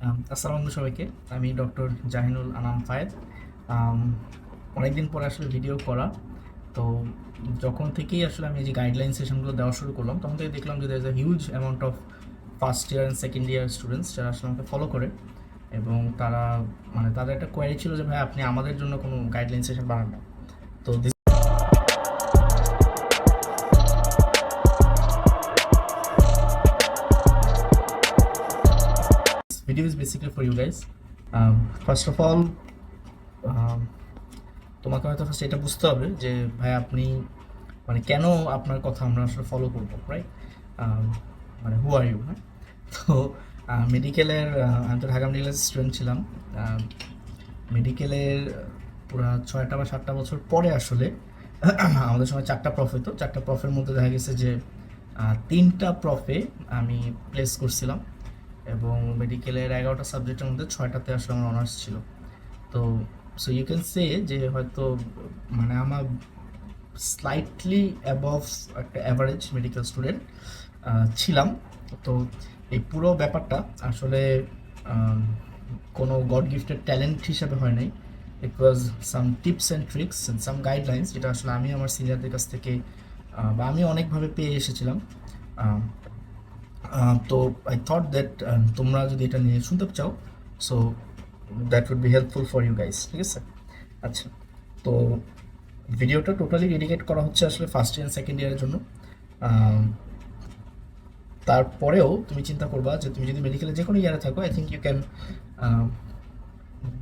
আসসালামু আলাইকুম সবাইকে। আমি ডক্টর জাহিনুল আনাম ফায়েদ। আম, অনেকদিন পরে আসলে ভিডিও করা। তো যখন থেকেই আসলে আমি এই যে গাইডলাইন সেশনগুলো দেওয়া শুরু করলাম, তখন থেকে দেখলাম যে there is a huge amount of first year and second year students যারা আসলে আমাকে ফলো করে। এবং তারা মানে তাদের একটা কোয়ারি ছিল যে ভাই আপনি আমাদের জন্য কোনো গাইডলাইন সেশন বানান না। তো this video is basically for you guys. First of all তোমাকে হয়তো ফার্স্ট এটা বুঝতে হবে যে ভাই আপনি মানে কেন আপনার কথা আমরা আসলে ফলো করবো, রাইট? মানে হু আর ইউ, হ্যাঁ? তো মেডিকেলের আমি তো ঢাকা মেডিকেলের স্টুডেন্ট ছিলাম। মেডিকেলের পুরা 6টা বা 7টা বছর পরে আসলে আমাদের সময় 4টা প্রফ হতো। 4টা প্রফের মধ্যে দেখা গেছে যে 3টা প্রফে আমি প্লেস করছিলাম, এবং মেডিকেলের 11টা সাবজেক্টের মধ্যে 6টাতে আসলে আমার অনার্স ছিল। তো সো ইউ ক্যান সে যে হয়তো মানে আমার স্লাইটলি অ্যাবভ একটা অ্যাভারেজ মেডিকেল স্টুডেন্ট ছিলাম। তো এই পুরো ব্যাপারটা আসলে আম, কোনো গড গিফটেড ট্যালেন্ট হিসাবে হয় নাই। It was some tips and tricks and some guidelines, যেটা আসলে আমি আমার সিনিয়রদের কাছ থেকে বা আমি অনেকভাবে পেয়ে এসেছিলাম। আম, তো আই থট দ্যাট তোমরা যদি এটা নিয়ে শুনতে চাও, so that would be helpful for you guys, ঠিক আছে? আচ্ছা, তো ভিডিওটা টোটালি ডেডিকেট করা হচ্ছে আসলে ফার্স্ট ইয়ার সেকেন্ড ইয়ারের জন্য। আম, তারপরেও তুমি চিন্তা করবা যে তুমি যদি মেডিকেলে যে কোনো ইয়ারে থাকো, I think you can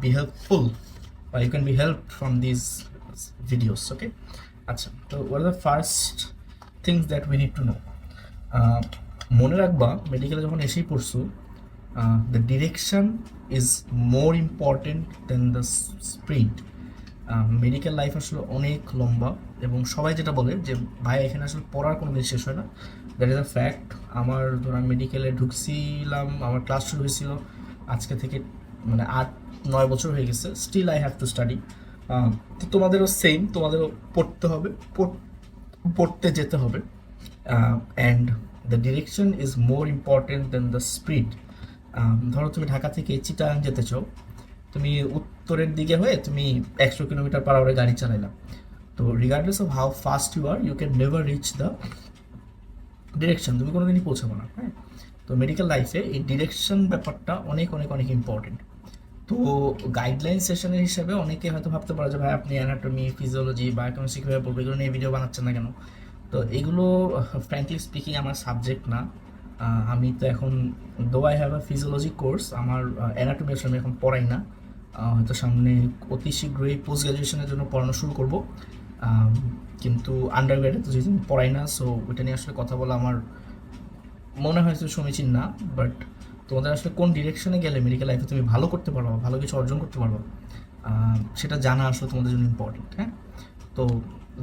be helpful বা you can be help from this videos, okay? আচ্ছা, তো what are the first things that we need to know. মনে রাখবা মেডিকেলে যখন এসেই পড়ছো, the direction is more important than the speed. Medical life আসলে অনেক লম্বা, এবং সবাই যেটা বলে যে ভাই এখানে আসলে পড়ার কোনো দিন শেষ হয় না। That is a fact. আমার ধরো আমি মেডিকেলে ঢুকছিলাম, আমার ক্লাস শুরু হয়েছিল আজকে থেকে মানে 8-9 বছর হয়ে গেছে, still I have to study. তো তোমাদেরও সেম, তোমাদেরও পড়তে হবে, পড়তে যেতে হবে। And the direction is more important than the speed. ধরো তুমি ঢাকা থেকে চিটাগাং যেতে চাও, তুমি উত্তরের দিকে হয়ে তুমি 100 কিলোমিটার পার আওয়ারে গাড়ি চালাইলা, তো regardless of how fast you are, you can never reach the direction, তুমি কোনোদিনই পৌঁছাবো না, হ্যাঁ? তো মেডিকেল লাইফে এই ডিরেকশন ব্যাপারটা অনেক অনেক অনেক ইম্পর্টেন্ট। তো গাইডলাইন সেশনের হিসেবে অনেকে হয়তো ভাবতে পারে যে ভাই আপনি অ্যানাটমি, ফিজিওলজি, বায়োকেমিস্ট্রি কীভাবে পড়বে, এগুলো নিয়ে ভিডিও বানাচ্ছেন না কেন? তো এগুলো ফ্র্যাঙ্কলি স্পিকিং আমার সাবজেক্ট না। আমি তো এখন though I have a physiology course, আমার অ্যানাটমি আসলে আমি এখন পড়াই না। হয়তো সামনে অতি শীঘ্রই পোস্ট গ্রাজুয়েশনের জন্য পড়ানো শুরু করব। আম, কিন্তু আন্ডার গ্রেডে তো যেহেতু আমি পড়াই না, সো ওইটা নিয়ে আসলে কথা বলা আমার মনে হয় যে সমীচীন না। বাট তোমাদের আসলে কোন ডিরেকশনে গেলে মেডিকেল লাইফে তুমি ভালো করতে পারবো, ভালো কিছু অর্জন করতে পারবো, সেটা জানা আসলে তোমাদের জন্য ইম্পর্টেন্ট, হ্যাঁ? তো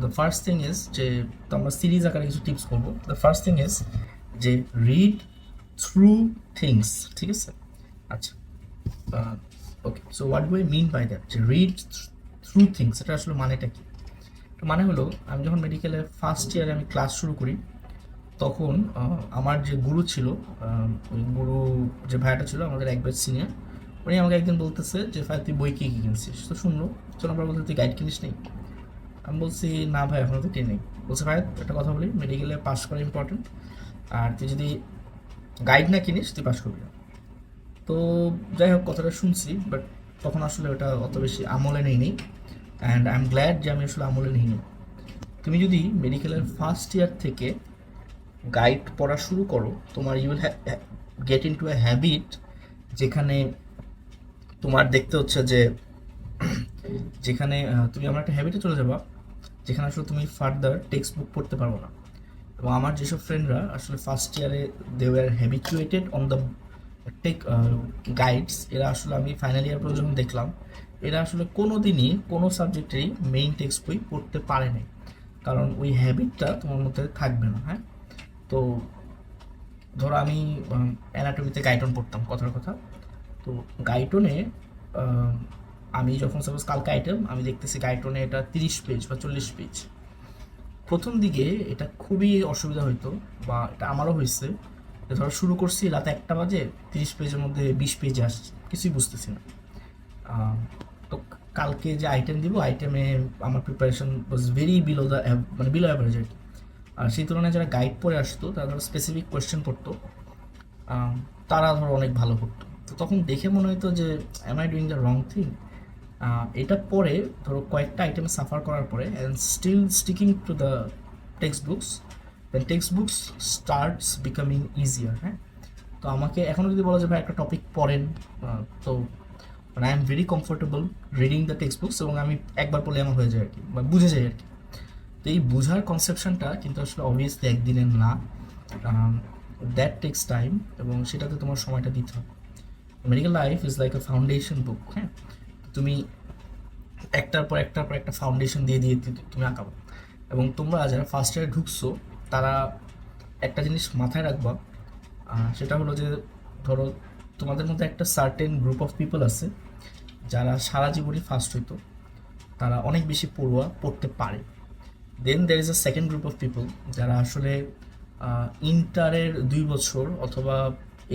দ্য ফার্স্ট থিং ইজ যে, তো আমরা সিরিজ আকারে কিছু টিপস করবো। দ্য ফার্স্ট থিং ইজ যে রিড থ্রু থিংস, ঠিক আছে? আচ্ছা, okay, so what do I mean by that, যে রিড থ্রু থিংস, এটা আসলে মানেটা কি? মানে হলো আমি যখন মেডিকেলে ফার্স্ট ইয়ারে আমি ক্লাস শুরু করি, তখন আমার যে গুরু ছিল, ওই গুরু যে ভাইয়াটা ছিল আমাদের এক ব্যাচ সিনিয়র, উনি আমাকে একদিন বলতেছে যে ভাই তুই বই কি কি কিনছিস? তো শুনলো, চলো আমরা বলতে তুই গাইড কিনিস নেই? আমি বলছি না ভাই এখনও তো কিনি। বলছে ভাই একটা কথা বলি, মেডিকেলে পাস করা ইম্পর্টেন্ট, আর তুই যদি গাইড না কিনিস তুই পাস করবি না। তো যাই হোক কথাটা শুনছি, বাট তখন আসলে ওটা অত বেশি আমলে নেই। অ্যান্ড আই এম গ্ল্যাড যে আমি আসলে আমলে নিইনি। তুমি যদি মেডিকেলের ফার্স্ট ইয়ার থেকে গাইড পড়া শুরু করো, তোমার you will get into a habit, যেখানে তোমার দেখতে হচ্ছে যে যেখানে তুমি আমার একটা হ্যাবিটে চলে যাবা, যেখানে আসলে তুমি ফার্দার টেক্সট বুক পড়তে পারবো না। এবং আমার যেসব ফ্রেন্ডরা আসলে ফার্স্ট ইয়ারে they were habituated on the text guides, এরা আসলে আমি ফাইনাল ইয়ার পর্যন্ত যখন দেখলাম, এরা আসলে কোনো দিনই কোনো সাবজেক্টেরই মেইন টেক্সট বই পড়তে পারে নাই, কারণ ওই হ্যাবিটটা তোমার মধ্যে থাকবে না, হ্যাঁ? তো ধরো আমি অ্যানাটমিতে গাইটন পড়তাম, কথার কথা। তো গাইটনে আমি যখন সাপোজ কালকে আইটেম আমি দেখতেছি গাইটনে এটা 30 পেজ বা 40 পেজ। প্রথম দিকে এটা খুবই অসুবিধা হইতো, বা এটা আমারও হয়েছে ধরো শুরু করছি রাত 1টা বাজে, 30 পেজের মধ্যে 20 পেজে আসছে, কিছুই বুঝতেছি না। তো কালকে যে আইটেম দিব, আইটেমে আমার preparation was very below the, মানে বিলো অ্যাভারেজ আর কি। আর সেই তুলনায় যারা গাইড পড়ে আসতো, তারা ধরো স্পেসিফিক কোয়েশ্চেন পড়তো, তারা ধরো অনেক ভালো করতো। তো তখন দেখে মনে হতো যে am I doing the wrong thing. এটা পরে ধরো কয়েকটা আইটেম সাফার করার পরে and still sticking to the text books, then text books starts becoming easier. হ্যাঁ, তো আমাকে এখনও যদি বলা যায় ভাই একটা টপিক পড়েন, তো মানে I am very comfortable reading the text books, এবং আমি একবার পড়লে আমার হয়ে যায় আর কি, বা বুঝে যাই আর কি। তো এই বোঝার কনসেপশনটা কিন্তু আসলে অবভিয়াসলি একদিনের না, দ্যাট টেক্স টাইম, এবং সেটাতে তোমার সময়টা দিতে হবে। Medical life is like a foundation book. হ্যাঁ, তুমি একটার পর একটা ফাউন্ডেশন দিয়ে দিয়ে তুমি আঁকাবো। এবং তোমরা যারা ফার্স্ট ইয়ারে ঢুকছো, তারা একটা জিনিস মাথায় রাখবা, সেটা হলো যে ধরো তোমাদের মধ্যে একটা সার্টেন গ্রুপ অফ পিপল আছে যারা সারা জীবনই ফার্স্ট হইতো, তারা অনেক বেশি পড়তে পারে। Then there is a second group of people যারা আসলে ইন্টারের 2 বছর অথবা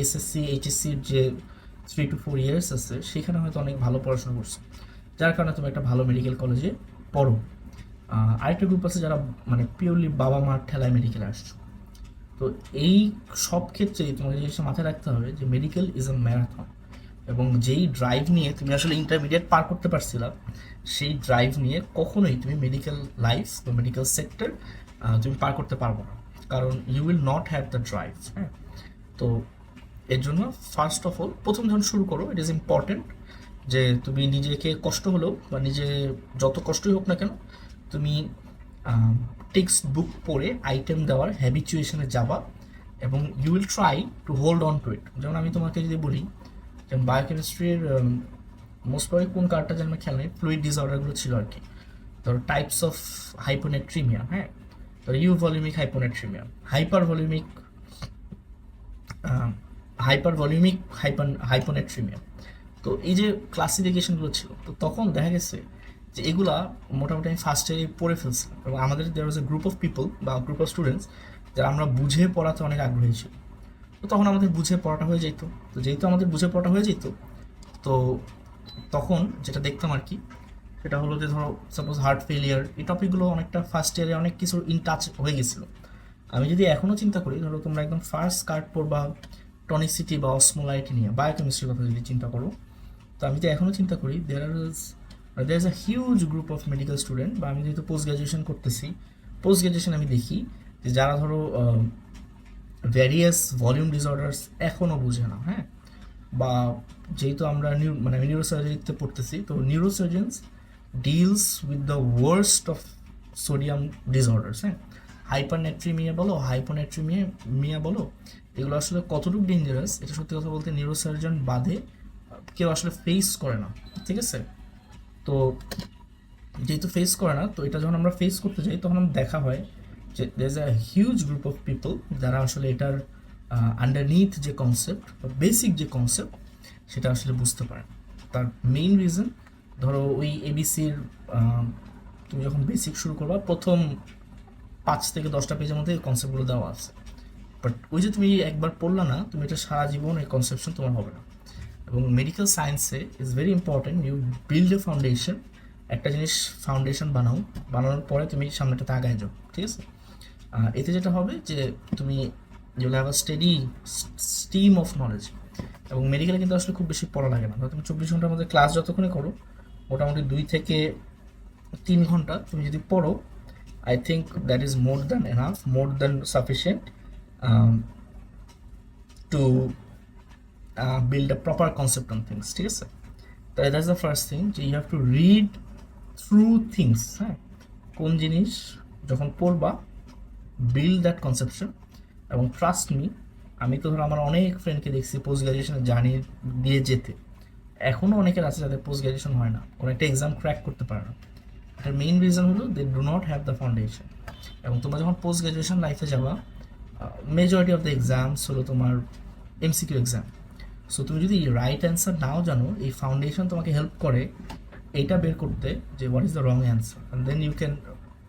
এসএসসি এইচএসসির যে 3 to 4 ইয়ার্স আছে, সেখানে হয়তো অনেক ভালো পড়াশোনা করছে, যার কারণে তুমি একটা ভালো মেডিকেল কলেজে পড়ো। আরেকটা গ্রুপ আছে যারা মানে পিওরলি বাবা মার ঠেলায় মেডিকেলে আসছো। তো এই সব ক্ষেত্রেই তোমাকে জিনিসটা মাথায় রাখতে হবে যে মেডিকেল ইজ আ ম্যারাথন, এবং যেই ড্রাইভ নিয়ে তুমি আসলে ইন্টারমিডিয়েট পার করতে পারছিলা, সেই ড্রাইভ নিয়ে কখনোই তুমি মেডিকেল লাইফ বা মেডিকেল সেক্টর তুমি পার করতে পারবো না, কারণ you will not have the drive. হ্যাঁ, তো এর জন্য ফার্স্ট অফ অল প্রথম যখন শুরু করো, ইট ইজ ইম্পর্টেন্ট যে তুমি নিজেকে কষ্ট হলেও বা নিজে যত কষ্টই হোক না কেন, তুমি টেক্সট বুক পড়ে আইটেম দেওয়ার হ্যাবিচুয়েশনে যাবা, এবং you will try to hold on to it. যেমন আমি তোমাকে যদি বলি, যেমন বায়োকেমিস্ট্রির মোস্ট প্রবলি কোন কার্ডটা যেন আমার খেয়াল নেই, ফ্লুইড ডিসঅর্ডারগুলো ছিল আর কি। ধরো টাইপস অফ হাইপোনেট্রিমিয়া, হ্যাঁ, ধরো ইউ ভলিউমিক হাইপোনেট্রিমিয়া, হাইপার ভলিউমিক হাইপোনেট্রিমিয়া। তো এই যে ক্লাসিফিকেশনগুলো ছিল, তো তখন দেখা গেছে যে এগুলা মোটামুটি আমি ফার্স্ট ইয়ারে পড়ে ফেলছিলাম, এবং আমাদের দেয়ার ওয়াজ এ গ্রুপ অফ পিপল বা গ্রুপ অফ স্টুডেন্টস যারা আমরা বুঝে পড়াতে অনেক আগ্রহী ছিল। তো তখন আমাদের বুঝে পড়াটা হয়ে যেত। তো যেহেতু আমাদের বুঝে পড়াটা হয়ে যেত, তো তখন যেটা দেখতাম আর কি, সেটা হলো যে ধরো সাপোজ হার্ট ফেলিয়ার, এই টপিকগুলো অনেকটা ফার্স্ট ইয়ারে অনেক কিছু ইন টাচ হয়ে গেছিলো। আমি যদি এখনও চিন্তা করি, ধরো তোমরা একদম ফার্স্ট কার্ড পড়বা টনিসিটি বা অসমোলাইটি নিয়ে, বায়োকেমিস্ট্রির কথা যদি চিন্তা করো, তো আমি যদি এখনও চিন্তা করি there is a huge group of medical student, বা আমি যেহেতু পোস্ট গ্র্যাজুয়েশন করতেছি, পোস্ট গ্র্যাজুয়েশন আমি দেখি যে যারা ধরো ভ্যারিয়াস ভলিউম ডিসঅর্ডার্স এখনও বুঝে না। হ্যাঁ, বা যেহেতু আমরা মানে নিউরোসার্জারিতে পড়তেছি, তো neurosurgeons deals with the worst of sodium disorders. হ্যাঁ, হাইপারনেট্রিমিয়া বলো, হাইপোনেট্রিমিয়া বলো, এগুলো আসলে কতটুকু ডেঞ্জারাস, এটা সত্যি কথা বলতে নিউরোসার্জন বাদে কেউ আসলে ফেস করে না। ঠিক আছে, তো যেহেতু ফেস করে না, তো এটা যখন আমরা ফেস করতে যাই, তখন আমার দেখা হয় যে দের is a huge group of people যারা আসলে এটার আন্ডারনিথ যে কনসেপ্ট বা বেসিক যে কনসেপ্ট, সেটা আসলে বুঝতে পারে। তার মেইন রিজন, ধরো ওই এবিসির তুমি যখন বেসিক শুরু করবা, প্রথম 5 থেকে 10টা পেজের মধ্যে এই কনসেপ্টগুলো দেওয়া আছে, বাট ওই যে তুমি একবার পড়লা না, তুমি এটা সারা জীবন এই কনসেপশন তোমার হবে না। এবং মেডিকেল সায়েন্সে is very important you build a foundation, একটা জিনিস ফাউন্ডেশন বানানোর পরে তুমি সামনেটাতে আগায় যাও। ঠিক আছে, এতে যেটা হবে যে তুমি you will have a steady steam of knowledge. এবং মেডিকেলে কিন্তু আসলে খুব বেশি পড়া লাগে না, তুমি 24 ঘন্টার মধ্যে ক্লাস যতক্ষণই করো, মোটামুটি 2 থেকে 3 ঘন্টা তুমি যদি পড়ো, I think that is more than enough, more than sufficient to build a proper concept on things. ঠিক আছে, তাহলে দ্যাটস দ্য ফার্স্ট থিং, যে you have to read through things. হ্যাঁ, কোন জিনিস যখন পড়বা, বিল্ড দ্যাট কনসেপশন। এবং ট্রাস্ট মি, আমি তো ধরো আমার অনেক ফ্রেন্ডকে দেখছি পোস্ট গ্র্যাজুয়েশনের জার্নি দিয়ে যেতে, এখনও অনেকের আছে যাদের পোস্ট গ্র্যাজুয়েশন হয় না, কোনো একটা এক্সাম ক্র্যাক করতে পারে না। এটার মেইন রিজন হলো they do not have the foundation. এবং তোমরা যখন পোস্ট গ্র্যাজুয়েশন লাইফে যাবা, মেজরিটি অফ দ্য এক্সামস হলো তোমার এমসিকিউ এক্সাম। সো তুমি যদি রাইট অ্যান্সার নাও জানো, এই ফাউন্ডেশন তোমাকে হেল্প করে এইটা বের করতে যে what is the wrong answer, and then you can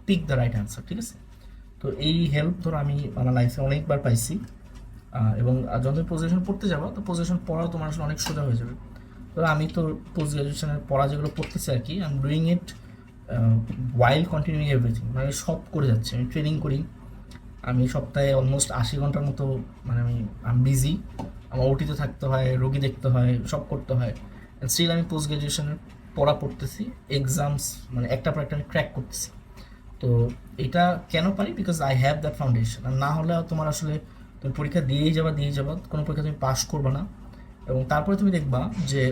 pick the right answer. ঠিক আছে, তো এই হেল্প ধরো আমি আমার লাইফে অনেকবার পাইছি। এবং যখন তুমি পোস্ট গ্রাজুয়েশন পড়তে যাবো তো পোস্ট গ্রাজুয়েশন পড়াও তোমার আসলে অনেক সোজা হয়ে যাবে। তো আমি তো পোস্ট গ্রাজুয়েশনের পড়া যেগুলো পড়তেছি আর কি, I am doing it while continuing everything, মানে সব করে যাচ্ছি। আমি ট্রেনিং করি, আমি সপ্তাহে অলমোস্ট 80 ঘন্টার মতো, মানে আমি বিজি, আমার ওটিতে থাকতে হয়, রোগী দেখতে হয়, সব করতে হয়। স্টিল আমি পোস্ট গ্রাজুয়েশনের পড়া পড়তেছি, এক্সামস মানে একটা পর একটা আমি ক্র্যাক করতেছি। তো এটা কেন পারি? Because I have that foundation. আর না হলে তুমি আসলে তুমি পরীক্ষা দিয়েই যাবা, কোনো পরীক্ষা তুমি পাস করবে না। এবং তারপরে তুমি দেখবা যে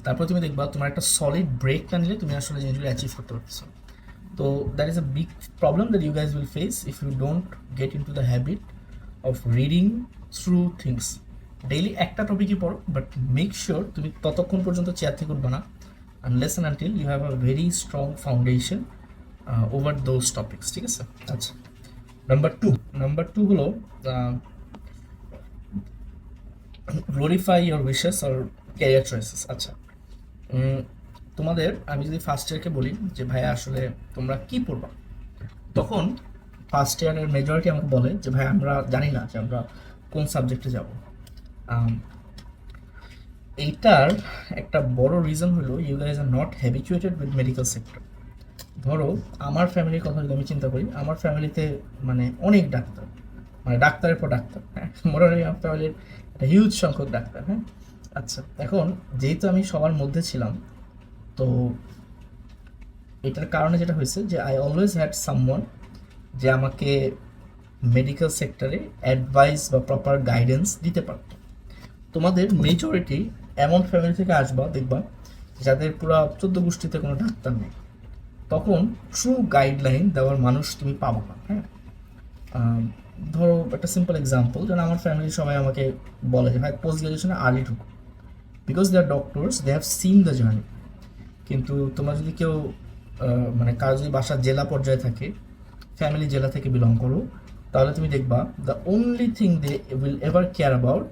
তারপরে তুমি দেখবা তোমার একটা সলিড ব্রেক না নিলে তুমি আসলে জিনিসগুলো অ্যাচিভ করতে পারছো। তো that is a big problem that you guys will face if you don't get into the habit of reading through things. Daily একটা টপিকই পড়ো, বাট মেক শিওর তুমি ততক্ষণ পর্যন্ত চেয়ার থেকে উঠবে না unless and until you have a very strong foundation over those topics. ঠিক আছে? আচ্ছা, নাম্বার টু হলো glorify your wishes or career choices. আচ্ছা, তোমাদের আমি যদি ফার্স্ট ইয়ারকে বলি যে ভাইয়া আসলে তোমরা কি পড়বা, তখন ফার্স্ট ইয়ারের মেজরিটি আমাকে বলে যে ভাই আমরা জানি না যে আমরা কোন সাবজেক্টে যাব। এইটার একটা বড় রিজন হলো you guys are not habituated with medical sector. ধরো আমার ফ্যামিলির কথা যদি আমি চিন্তা করি, আমার ফ্যামিলিতে মানে অনেক ডাক্তার, মানে ডাক্তারের পর ডাক্তার, হ্যাঁ, মোটামুটি আমার ফ্যামিলির একটা হিউজ সংখ্যক ডাক্তার। হ্যাঁ, আচ্ছা, এখন যেহেতু আমি সবার মধ্যে ছিলাম, তো এটার কারণে যেটা হয়েছে যে আই অলওয়েজ হ্যাড সামওয়ান যে আমাকে মেডিকেল সেক্টরে অ্যাডভাইস বা প্রপার গাইডেন্স দিতে পারতো। তোমাদের মেজরিটি এমন ফ্যামিলি থেকে আসবা দেখবা যাদের পুরো 14 গোষ্ঠীতে কোনো ডাক্তার নেই, তখন ট্রু গাইডলাইন দেওয়ার মানুষ তুমি পাবো না। হ্যাঁ, ধরো একটা সিম্পল এক্সাম্পল, যেন আমার ফ্যামিলির সবাই আমাকে বলে যে ভাই পোস্ট গ্রাজুয়েশনে আর্লি ঢুকো, because they are doctors, they have seen the journey. কিন্তু তোমরা যদি কেউ মানে কারো যদি বাসার জেলা পর্যায়ে থাকে, ফ্যামিলি জেলা থেকে বিলং করো, তাহলে তুমি দেখবা the only thing they will ever care about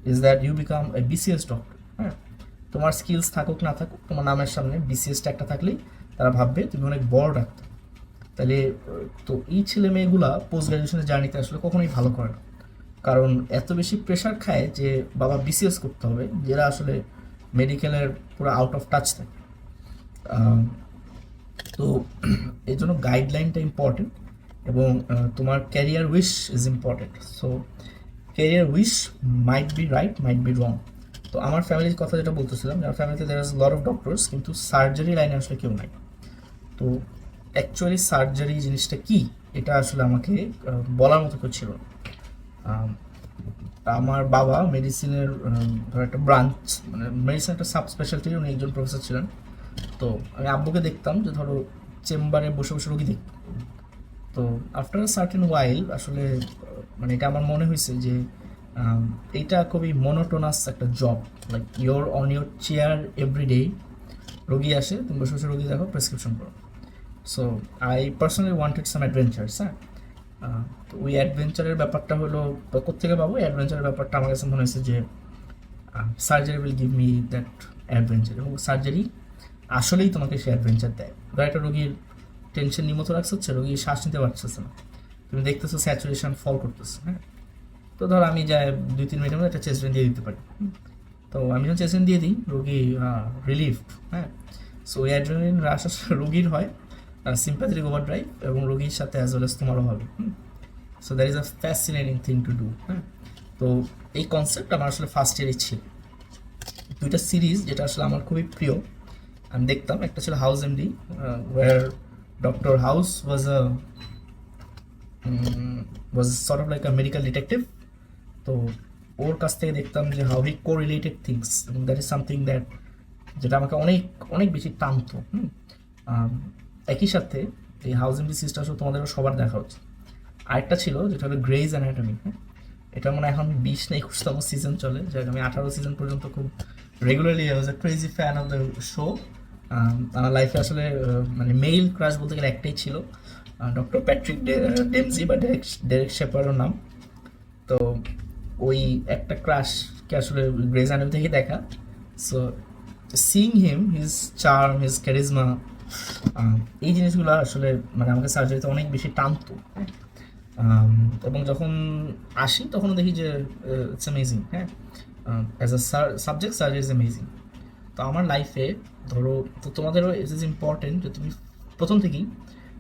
is that you become a BCS doctor. হ্যাঁ, তোমার স্কিলস থাকুক না থাকুক, তোমার নামের সামনে বিসিএসটা একটা থাকলেই তারা ভাববে তুমি অনেক বড় ডাক্তার। তাহলে তো এই ছেলে মেয়েগুলা পোস্ট গ্রাজুয়েশনের জার্নিতে আসলে কখনোই ভালো করে না, কারণ এত বেশি প্রেশার খায় যে বাবা বিসিএস করতে হবে, যেটা আসলে মেডিকেলের পুরো আউট অফ টাচ থাকে। তো এই জন্য গাইডলাইনটা ইম্পর্টেন্ট, এবং তোমার career wish is important. So career wish might be right, might be wrong. তো আমার ফ্যামিলির কথা যেটা বলতেছিলাম, আমার ফ্যামিলিতে there is lot of doctors, কিন্তু সার্জারি লাইনে আসলে কেউ নাই। তো অ্যাকচুয়ালি সার্জারি জিনিসটা কি এটা আসলে আমাকে বলার মতো কেউ ছিল না। আমার বাবা মেডিসিনের ধর একটা ব্রাঞ্চ, মানে মেডিসিন একটা সাব স্পেশালিটি, উনি একজন প্রফেসর ছিলেন। তো আমি আব্বুকে দেখতাম যে ধরো চেম্বারে বসে বসে রোগী দেখত। তো আফটার আ সার্টেন ওয়াইল আসলে মানে এটা আমার মনে হয়েছে যে এইটা খুবই মনোটোনাস একটা job, like your on your chair every day, রোগী আসে, তুমি বসে বসে রোগী দেখো, প্রেসক্রিপশন করো। So I personally wanted some adventures. হ্যাঁ, তো ওই অ্যাডভেঞ্চারের ব্যাপারটা হলো কোথেকে পাবো? অ্যাডভেঞ্চারের ব্যাপারটা আমার কাছে মনে হয়েছে যে surgery will give me that adventure, এবং সার্জারি আসলেই তোমাকে সে অ্যাডভেঞ্চার দেয়। বা একটা রোগীর টেনশন নিমত রাখছে হচ্ছে, রোগী শ্বাস নিতে পারতেছে না, তুমি দেখতেছো স্যাচুরেশন ফল করতেছে। হ্যাঁ, তো ধর আমি যাই 2-3 মিনিটের মধ্যে একটা চেস্ট দিয়ে দিতে পারি। তো আমি যখন চেস্ট দিয়ে দিই, রোগী রিলিফ। হ্যাঁ, সো ওই অ্যাড্রেনালিন রাশ রোগীর হয়, সিম্প্যাথেটিক ওভার ড্রাইভ, এবং রোগীর সাথে অ্যাজ ওয়েল এস তোমারও হবে। So that is a fascinating thing to do. হ্যাঁ, তো এই কনসেপ্ট আমার আসলে ফার্স্ট ইয়ারই ছিল। দুইটা সিরিজ যেটা আসলে আমার খুবই প্রিয় আমি দেখতাম, একটা ছিল House MD, where doctor House was sort of like a medical detective. তো ওর কাছ থেকে দেখতাম যে হাউ হি কোরিলেটেড থিংস, এবং দ্যাট ইজ সামথিং দ্যাট যেটা আমাকে অনেক অনেক বেশি টানতো। একই সাথে এই হাউস এমডি সিরিজটা আসলে তোমাদেরও সবার দেখা উচিত। আরেকটা ছিল যেটা হলো গ্রেজ অ্যানাটমি। হ্যাঁ, এটা মানে এখন 20 না 21তম সিজন চলে, যাই আমি 18 সিজন পর্যন্ত খুব regularly was A crazy fan of the show. আমার লাইফে আসলে মানে মেইল ক্রাশ বলতে গেলে একটাই ছিল, ডক্টর প্যাট্রিক ডেমজি বা ডেরেক শেপারের নাম। তো ওই একটা ক্রাশকে আসলে গ্রেজ অ্যানাটমি থেকে দেখা। সো সিইং হিম, হিজ চার্ম, হিজ ক্যারিজমা, এই জিনিসগুলো আসলে মানে আমাকে সার্জারিতে অনেক বেশি টানতো। এবং যখন আসি তখন দেখি যে ইটস অ্যামেজিং, হ্যাঁ, as a subject surgery is amazing. তো আমার লাইফে ধরো, তো তোমাদেরও ইট ইজ ইম্পর্টেন্ট যে তুমি প্রথম থেকেই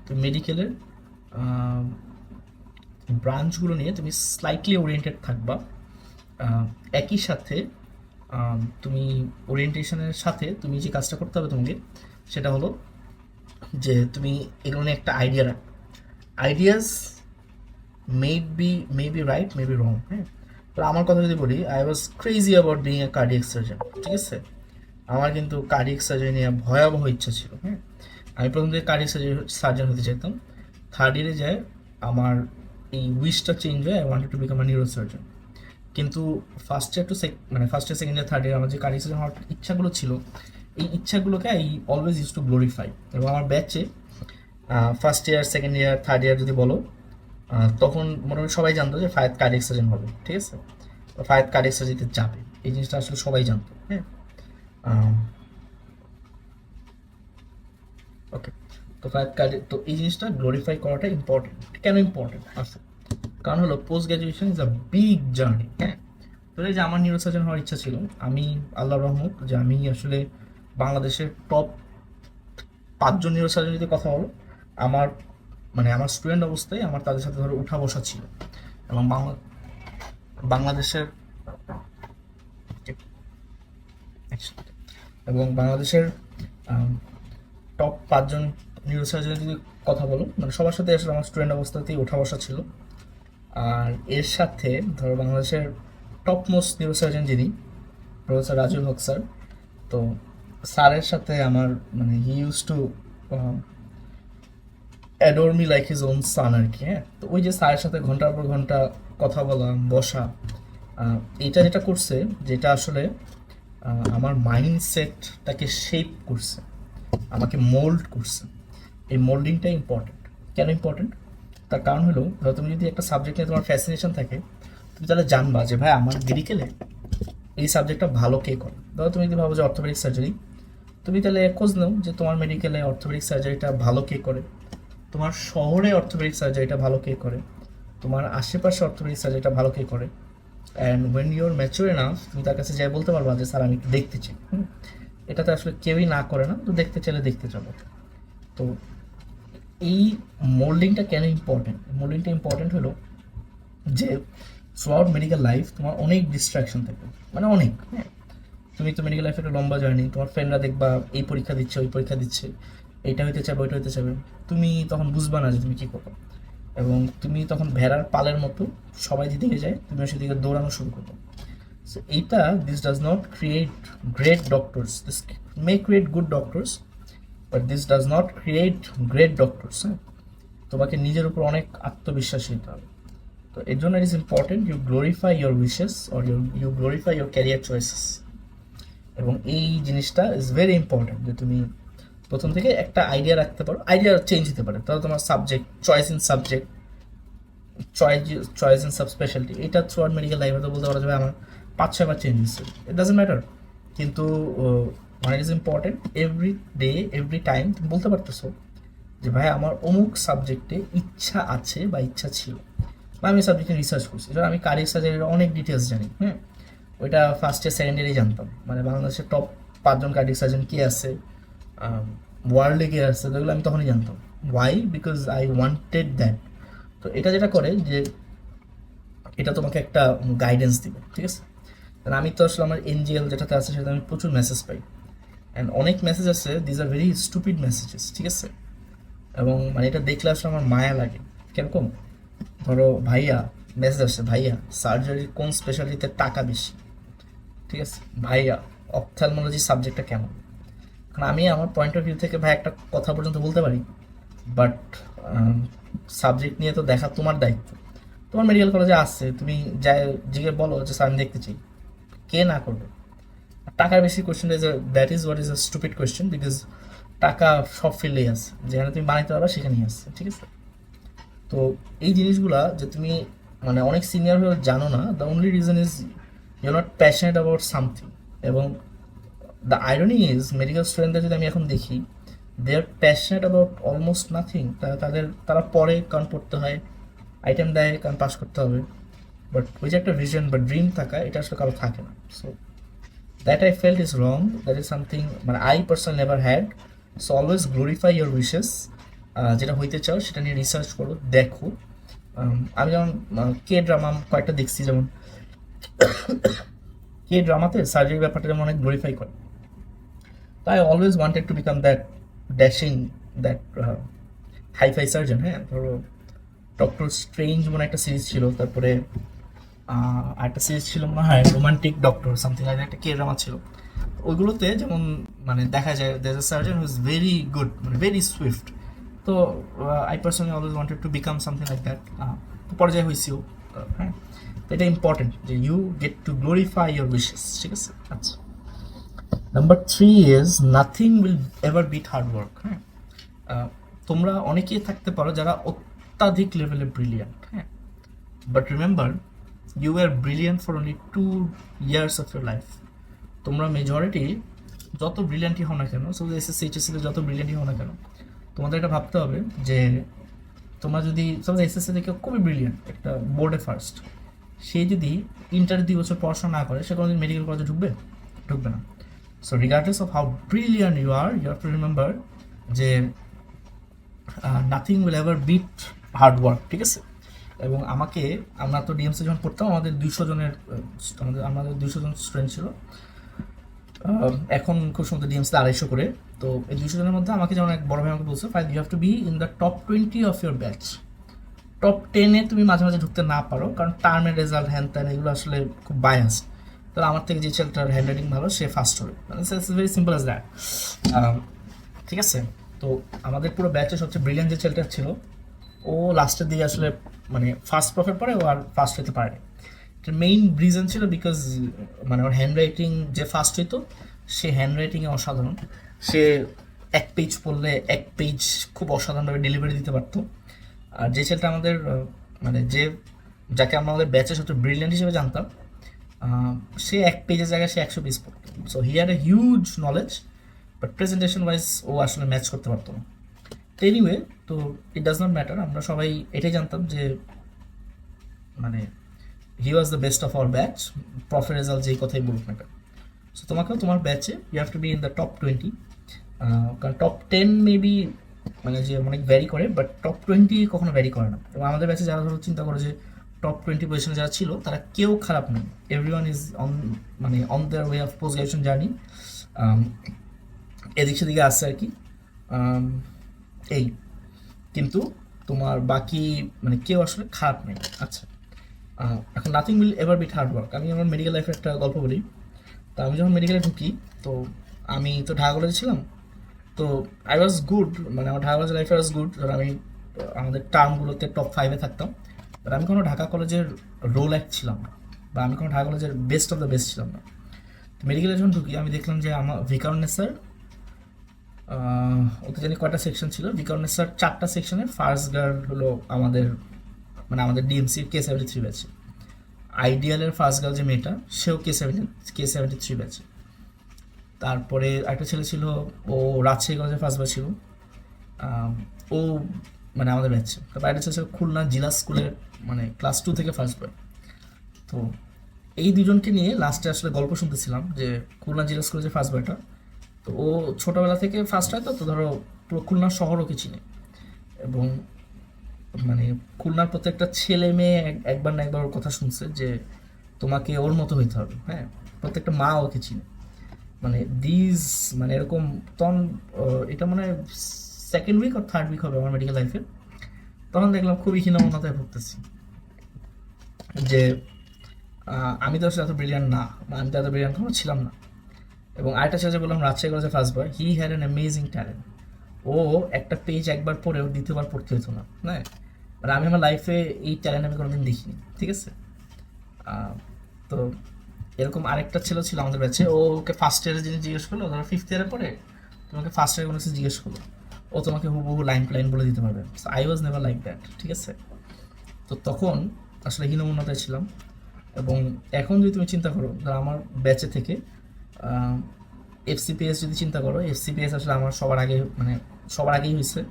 তুমি মেডিকেলের ব্রাঞ্চগুলো নিয়ে তুমি স্লাইটলি ওরিয়েন্টেড থাকবা। একই সাথে তুমি ওরিয়েন্টেশনের সাথে তুমি যে কাজটা করতে হবে তোমাকে, সেটা হলো যে তুমি এগুলো নিয়ে একটা আইডিয়া রাখ। Ideas may be right, may be wrong, হ্যাঁ। তো আমার কথা যদি বলি, I was crazy about being a cardiac surgeon, ঠিক আছে। আমার কিন্তু কার্ডিয়াক সার্জারি নিয়ে ভয়াবহ ইচ্ছা ছিল, হ্যাঁ। আমি প্রথম থেকে কার্ডিয়াক সার্জন হতে চাইতাম। থার্ড ইয়ারে যায় আমার এই উইশটা চেঞ্জ হয়, I wanted to become a neuro surgeon. কিন্তু ফার্স্ট ইয়ার টু মানে first year, second year, third year আমার যে কার্ডিয়াক সার্জন হওয়ার ইচ্ছাগুলো ছিল, এই ইচ্ছাগুলোকে I always use to glorify. এবং আমার ব্যাচে first year, second year, third year যদি বলো, তখন মোটামুটি সবাই জানতো যে ফায়াদ কার্ডিয়াক সার্জন হবে, ঠিক আছে। ফায়াদ কার্ডিয়াক সার্জারিতে যাবে, এই জিনিসটা আসলে সবাই জানতো, হ্যাঁ। ওকে, তো ফায়াদ কার্ডিয়াক, তো এই জিনিসটা গ্লোরিফাই করাটা ইম্পর্টেন্ট। কেন ইম্পর্টেন্ট আছে? কারণ হলো post graduation is a big journey, হ্যাঁ। তো এই যে আমার নিউরোসার্জন হওয়ার ইচ্ছা ছিল, আমি আল্লাহ রহমত যে আমি আসলে বাংলাদেশের টপ 5 জন নিউরোসার্জন যদি কথা বলো, আমার মানে আমার স্টুডেন্ট অবস্থায় আমার তাদের সাথে ধরো উঠা বসা ছিল। এবং বাংলাদেশের বাংলাদেশের টপ 5 জন নিউরোসার্জনের যদি কথা বলো, মানে সবার সাথে আসলে আমার স্টুডেন্ট অবস্থাতেই ওঠা বসা ছিল। আর এর সাথে ধরো বাংলাদেশের টপ মোস্ট নিউরোসার্জন যিনি, প্রফেসর রাজুল হক স্যার, তো স্যারের সাথে আমার মানে he use to adore me like his own son আর কি, হ্যাঁ। তো ওই যে স্যারের সাথে ঘন্টার পর ঘন্টা কথা বলা, বসা, এটা যেটা করছে, যেটা আসলে আমার মাইন্ডসেটটাকে শেপ করছে, আমাকে মোল্ড করছে। এই মোল্ডিংটা ইম্পর্টেন্ট। কেন ইম্পর্টেন্ট? তার কারণ হলো, ধরো তুমি যদি একটা সাবজেক্ট নিয়ে তোমার ফ্যাসিনেশন থাকে, তুমি তাহলে জানবা যে ভাই আমার মেডিকেলে এই সাবজেক্টটা ভালো কে করে। ধরো তুমি যদি ভাবো যে অর্থোপেডিক সার্জারি, তুমি তাহলে খোঁজ নাও যে তোমার মেডিকেলে অর্থোপেডিক সার্জারিটা ভালো কে করে, তোমার শহরে অর্থোপেডিক সার্জারিটা ভালো কে করে, তোমার আশেপাশে অর্থোপেডিক সার্জারিটা ভালো কে করে। And when you're mature enough, তুমি তার কাছে যাই বলতে পারবা যে স্যার আমি একটু দেখতে চাই। এটাতে আসলে কেউই না করে না, তো দেখতে চাইলে দেখতে যাবো। তো এই মোল্ডিংটা কেন ইম্পর্টেন্ট? মোল্ডিংটা ইম্পর্টেন্ট হলো যে থ্রুআউট মেডিকেল লাইফ তোমার অনেক ডিস্ট্রাকশন থাকে, মানে অনেক, হ্যাঁ। তুমি তো মেডিকেল লাইফে একটা লম্বা জার্নি, তোমার ফ্রেন্ডরা দেখবা এই পরীক্ষা দিচ্ছে, ওই পরীক্ষা দিচ্ছে, এইটা হইতে চাবে, ওইটা হইতে চাবে, তুমি তখন বুঝবা না যে তুমি কী করবো। এবং তুমি তখন ভেড়ার পালের মতো সবাই যেদিকে যায় তুমিও সেদিকে দৌড়ানো শুরু করবে। সো এইটা, this does not create great doctors, this may create good doctors, but this does not create great doctors, হ্যাঁ। তোমাকে নিজের উপর অনেক আত্মবিশ্বাসী হতে হবে। তো এর জন্য it is important you glorify your wishes or you glorify your career choices. এবং এই জিনিসটা ইজ ভেরি ইম্পর্টেন্ট যে তুমি প্রথম থেকে একটা আইডিয়া রাখতে পারো। আইডিয়া চেঞ্জ হতে পারে, তাহলে তোমার subject subject choice in sub speciality, এটা থ্রু আউট মেডিকেল লাইফে তো বলতে পারা যাবে আমার 5-6 বার চেঞ্জ হচ্ছে, ইট ডাজন্ট ম্যাটার। কিন্তু মানে ইট is important every day, every time তুমি বলতে পারতেছো যে ভাই আমার অমুক সাবজেক্টে ইচ্ছা আছে বা ইচ্ছা ছিল, বা আমি সাবজেক্টে রিসার্চ করছি। ধর আমি কার্ডিয়াক সার্জারির অনেক ডিটেলস জানি, হ্যাঁ। ওইটা ফার্স্ট ইয়ার, সেকেন্ড ইয়ারেই জানতাম, মানে বাংলাদেশের টপ 5 জন কার্ডিয়াক সার্জন কে আছে, ওয়ার্ল্ডে কে আছে, তো এগুলো আমি তখনই জানতাম। Why? Because I wanted that. তো এটা যেটা করে যে এটা তোমাকে একটা গাইডেন্স দিবে, ঠিক আছে। কারণ আমি তো আসলে আমার এনজিএল যেটাতে আছে সেটা আমি প্রচুর মেসেজ পাই, অ্যান্ড অনেক মেসেজ আছে, these are very stupid messages, ঠিক আছে। এবং মানে এটা দেখলে আসলে আমার মায়া লাগে। কিরকম? ধরো ভাইয়া, মেসেজ আসছে, ভাইয়া সার্জারির কোন স্পেশালিটিতে টাকা বেশি, ঠিক আছে। ভাইয়া অপথ্যালমোলজি সাবজেক্টটা কেমন? কারণ আমি আমার পয়েন্ট অফ ভিউ থেকে ভাই একটা কথা পর্যন্ত বলতে পারি, বাট সাবজেক্ট নিয়ে তো দেখা তোমার দায়িত্ব। তোমার মেডিকেল কলেজে আসছে, তুমি যাই জিগে বলো যে স্যার আমি দেখতে চাই, কে না করবে? টাকার বেশি question is that is what is a stupid question, because টাকা সব ফিল্ডেই আছে, যেখানে তুমি বানাইতে পারবা সেখানেই আসছে, ঠিক আছে। তো এই জিনিসগুলা যে তুমি মানে অনেক সিনিয়র হয়ে জানো না, the only reason is you not passionate about something. এবং দ্য আইরনি ইজ মেডিকেল স্টুডেন্টদের যদি আমি এখন দেখি, they are passionate about almost nothing. তারা পড়ে, কারণ পড়তে হয়, আইটেম দেয় কারণ পাস করতে হবে, বাট ওই যে একটা ভিশন বা ড্রিম থাকা, এটা আসলে কারো থাকে না। So that I felt is wrong, that is something মানে I personal never had. So always glorify your wishes, যেটা হইতে চাও সেটা নিয়ে রিসার্চ করো, দেখো। আমি যেমন কে ড্রামা কয়েকটা দেখছি, যেমন কে ড্রামাতে সার্জারি ব্যাপারটা যেমন অনেক গ্লোরিফাই করে। তো I always wanted to become that dashing, that hi fi surgeon. হ্যাঁ, ধরো ডক্টর স্ট্রেঞ্জ মনে একটা সিরিজ ছিল, তারপরে একটা সিরিজ ছিল মনে হয় রোমান্টিক ডক্টর সামথিং লাইক, একটা কে ড্রামা ছিল। ওইগুলোতে যেমন মানে দেখা যায় there a surgeon who is very good, মানে ভেরি সুইফট। তো I personally always wanted to become something like that. পর্যায়ে হয়েছিও। হ্যাঁ, তো এটা ইম্পর্টেন্ট যে you get to glorify your wishes, ঠিক আছে? আচ্ছা, number 3 is nothing will ever beat hard work. হ্যাঁ, তোমরা অনেকেই থাকতে পারো যারা অত্যাধিক লেভেলে ব্রিলিয়ান্ট, হ্যাঁ, but remember you are brilliant for only 2 years of your life. তোমরা মেজরিটি যত ব্রিলিয়ান্টই হও না কেন, সো এসএসসি এইচএসসিতে যত ব্রিলিয়ান্টই হও না কেন, তোমাদের এটা ভাবতে হবে যে তোমরা যদি সাপোজ এসএসসি থেকে খুবই ব্রিলিয়ান্ট, একটা বোর্ডে ফার্স্ট, সে যদি ইন্টার 2 বছর পড়াশোনা না করে, সে কোনোদিন মেডিকেল কলেজে ঢুকবে না। So regardless of how brilliant you have to remember যে nothing will ever beat hard work, ঠিক আছে? এবং আমরা তো ডিএমসি যখন পড়তাম, আমাদের 200 জনের আমাদের 200 জন স্টুডেন্ট ছিল। এখন খুব সুন্দর ডিএমসিতে 250 করে। তো এই 200 জনের মধ্যে আমাকে যেমন এক বড় ভাই আমাকে বলছে, five you have to be in the top 20 of your batch. Top 10-এ তুমি মাঝে মাঝে ঢুকতে না পারো, কারণ টার্মের রেজাল্ট হ্যান ত্যান এগুলো আসলে খুব বায়াস। তাহলে আমার থেকে যে ছেলেটার হ্যান্ড রাইটিং ভালো, সে ফার্স্ট হবে, মানে it's very simple as that. ঠিক আছে? তো আমাদের পুরো ব্যাচে সবচেয়ে ব্রিলিয়ান্ট যে ছেলেটা ছিল, ও লাস্টের দিকে আসলে মানে ফার্স্ট প্রফেট পরে ও আর ফার্স্ট হতে পারেনি। এটার মেইন রিজন ছিল বিকজ মানে ওর হ্যান্ড রাইটিং যে ফার্স্ট হইতো, সে হ্যান্ড রাইটিংয়ে অসাধারণ। সে এক পেজ পড়লে এক পেজ খুব অসাধারণভাবে ডেলিভারি দিতে পারতো। আর যে ছেলেটা আমাদের মানে যাকে আমরা আমাদের ব্যাচে সবচেয়ে ব্রিলিয়ান্ট হিসেবে জানতাম, সে এক পেজের জায়গায় সে 100 পেজ পড়তো। So he had a huge knowledge, but presentation wise ও আসলে ম্যাচ করতে পারতো না। এনিওয়ে, তো ইট ডাজ নট ম্যাটার, আমরা সবাই এটাই জানতাম যে মানে he was the best of our batch, প্রফের রেজাল্ট যেই কথাই বলুক না কেন। সো তোমাকেও তোমার ব্যাচে you have to be in the top 20, কারণ টপ 10 মেবি মানে যে অনেক ভ্যারি করে, বাট টপ 20 কখনো ভ্যারি করে না। এবং আমাদের ব্যাচে যারা ধরো চিন্তা করো যে টপ 20 পজিশনে যারা ছিল, তারা কেউ খারাপ নেই, everyone is on their way of post graduation journey, এদিক সেদিকে আসছে আর কি। এই কিন্তু তোমার বাকি মানে কেউ আসলে খারাপ নেই। আচ্ছা, এখন nothing will ever beat hard work. আমি আমার মেডিকেল লাইফের একটা গল্প বলি। তো আমি যখন মেডিকেলে ঢুকি, তো আমি তো ঢাকা কলেজে ছিলাম। তো আই ওয়াজ গুড, মানে আমার ঢাকা কলেজের লাইফে ওয়াজ গুড, ধর আমি আমাদের টার্মগুলোতে টপ 5-এ থাকতাম। বাট আমি কোনো ঢাকা কলেজের রোল অ্যাক্ট ছিলাম না, বা আমি কোনো ঢাকা কলেজের বেস্ট অফ দ্য বেস্ট ছিলাম না। মেডিকেলে যখন ঢুকি, আমি দেখলাম যে আমার ভিকারুন্নেস স্যার, ওতে জানি কয়টা সেকশন ছিল, ভিকারুন্নেস স্যার 4টা সেকশনের ফার্স্ট গার্ড হলো আমাদের, মানে আমাদের ডিএমসির K73 ব্যাচে। আইডিয়ালের ফার্স্ট গার্ল যে মেয়েটা, সেও K73 ব্যাচে। তারপরে একটা ছেলে ছিল, ও রাজশাহী কলেজের ফার্স্ট বার ছিল, ও মানে আমাদের ব্যাচে। তারপর একটা ছেলে ছিল খুলনা জিলা স্কুলের, মানে ক্লাস 2 থেকে ফার্স্ট বার। তো এই দুজনকে নিয়ে লাস্টে আসলে গল্প শুনতেছিলাম যে খুলনা জিলা স্কুলের যে ফার্স্ট বারটা, তো ও ছোটোবেলা থেকে ফার্স্ট হয়, তো ধরো পুরো খুলনার শহর ওকে চিনে। এবং মানে খুলনার প্রত্যেকটা ছেলে মেয়ে একবার না একবার ওর কথা শুনছে যে তোমাকে ওর মতো হইতে হবে। হ্যাঁ, প্রত্যেকটা মা ওকে চিনে। মানে মানে এরকম তখন এটা মানে সেকেন্ড উইক আর থার্ড উইক হবে আমার মেডিকেল লাইফে। তখন দেখলাম খুবই হীনমন্যতায় ভুগতেছি যে আমি তো আসলে এত ব্রিলিয়ান্ট না, বা আমি তো এত ব্রিলিয়ান্ট কখনো ছিলাম না। এবং আরেকটা ছেলে বললাম রাজশাহী কলেজে ফার্স্ট বার, he had an amazing talent. ও একটা পেজ একবার পড়েও দ্বিতীয়বার পড়তে হতো না। হ্যাঁ, মানে আমি আমার লাইফে এই ট্যালেন্ট আমি কোনোদিন দেখিনি, ঠিক আছে? তো এরকম আরেকটা ছেলে ছিল আমাদের ব্যাচে, ওকে ফার্স্ট ইয়ারে যিনি জিজ্ঞেস করলো, ধরো 5th ইয়ারে পরে তোমাকে ফার্স্ট ইয়ারে কোনো কিছু জিজ্ঞেস করলো, ও তোমাকে হুবহু লাইন টু লাইন বলে দিতে পারবে। I was never like that, ঠিক আছে? তো তখন আসলে হীনমন্যতায় ছিলাম। এবং এখন যদি তুমি চিন্তা করো, ধরো আমার ব্যাচে থেকে এফসিপিএস যদি চিন্তা করো, এফসিপিএস আসলে আমার সবার আগেই হয়েছে।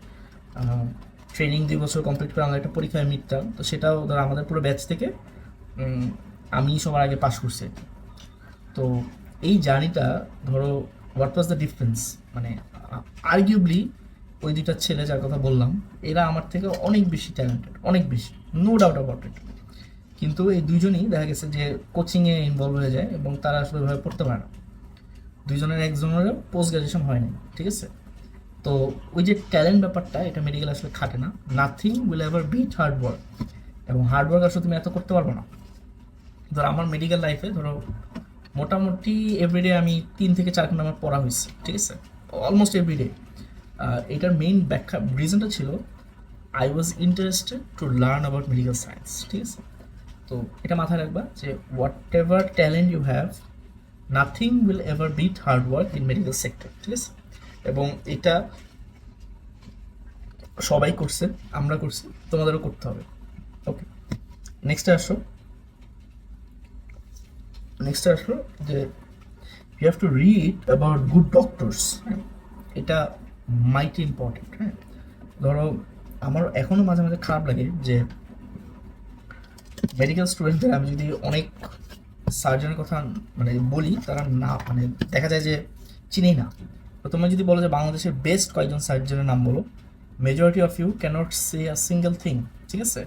ট্রেনিং 2 বছর কমপ্লিট করে আমাদের একটা পরীক্ষা হয় মিড টার্ম, তো সেটাও ধরো আমাদের পুরো ব্যাচ থেকে আমি সবার আগে পাশ করছি। তো এই জার্নিটা ধরো হোয়াট ওয়াজ দ্য ডিফারেন্স, মানে আর্গুয়েবলি ওই দুইটা ছেলে যার কথা বললাম এরা আমার থেকে অনেক বেশি ট্যালেন্টেড, অনেক বেশি, নো ডাউট অ্যাবাউট ইট। কিন্তু এই দুইজনই দেখা গেছে যে কোচিংয়ে ইনভলভ হয়ে যায় এবং তারা আসলে ওইভাবে পড়তে পারে না। দুইজনের একজনের পোস্ট গ্রাজুয়েশন হয়নি, ঠিক আছে? তো ওই যে ট্যালেন্ট ব্যাপারটা, এটা মেডিকেল আসলে খাটে না। Nothing will ever beat hard work, এবং হার্ড ওয়ার্ক আসলে তুমি এত করতে পারবে না। ধরো আমার মেডিকেল লাইফে ধরো মোটামুটি এভরিডে আমি 3 থেকে 4 ঘন্টা আমার পড়া হয়েছে, ঠিক আছে, অলমোস্ট এভরিডে। এটার মেইন ব্যাখ্যা রিজনটা ছিল I was interested to learn about medical science, ঠিক আছে? তো এটা মাথায় রাখবা যে whatever talent you have, nothing will ever beat hard work in medical sector, ঠিক আছে? এবং এটা সবাই করছে, আমরা করছি, তোমাদেরও করতে হবে। ওকে, নেক্সটে আসো যে you have to read about good doctors. এটা মাইটি ইম্পর্টেন্ট। হ্যাঁ, ধরো আমার এখনও মাঝে মাঝে খারাপ লাগে যে মেডিকেল স্টুডেন্টদের আমি যদি অনেক সার্জনের কথা মানে বলি, তারা না মানে দেখা যায় যে চিনেই না। তো তোমরা যদি বলো যে বাংলাদেশের বেস্ট কয়েকজন সার্জনের নাম বলো, majority of you can't say a single thing, ঠিক আছে?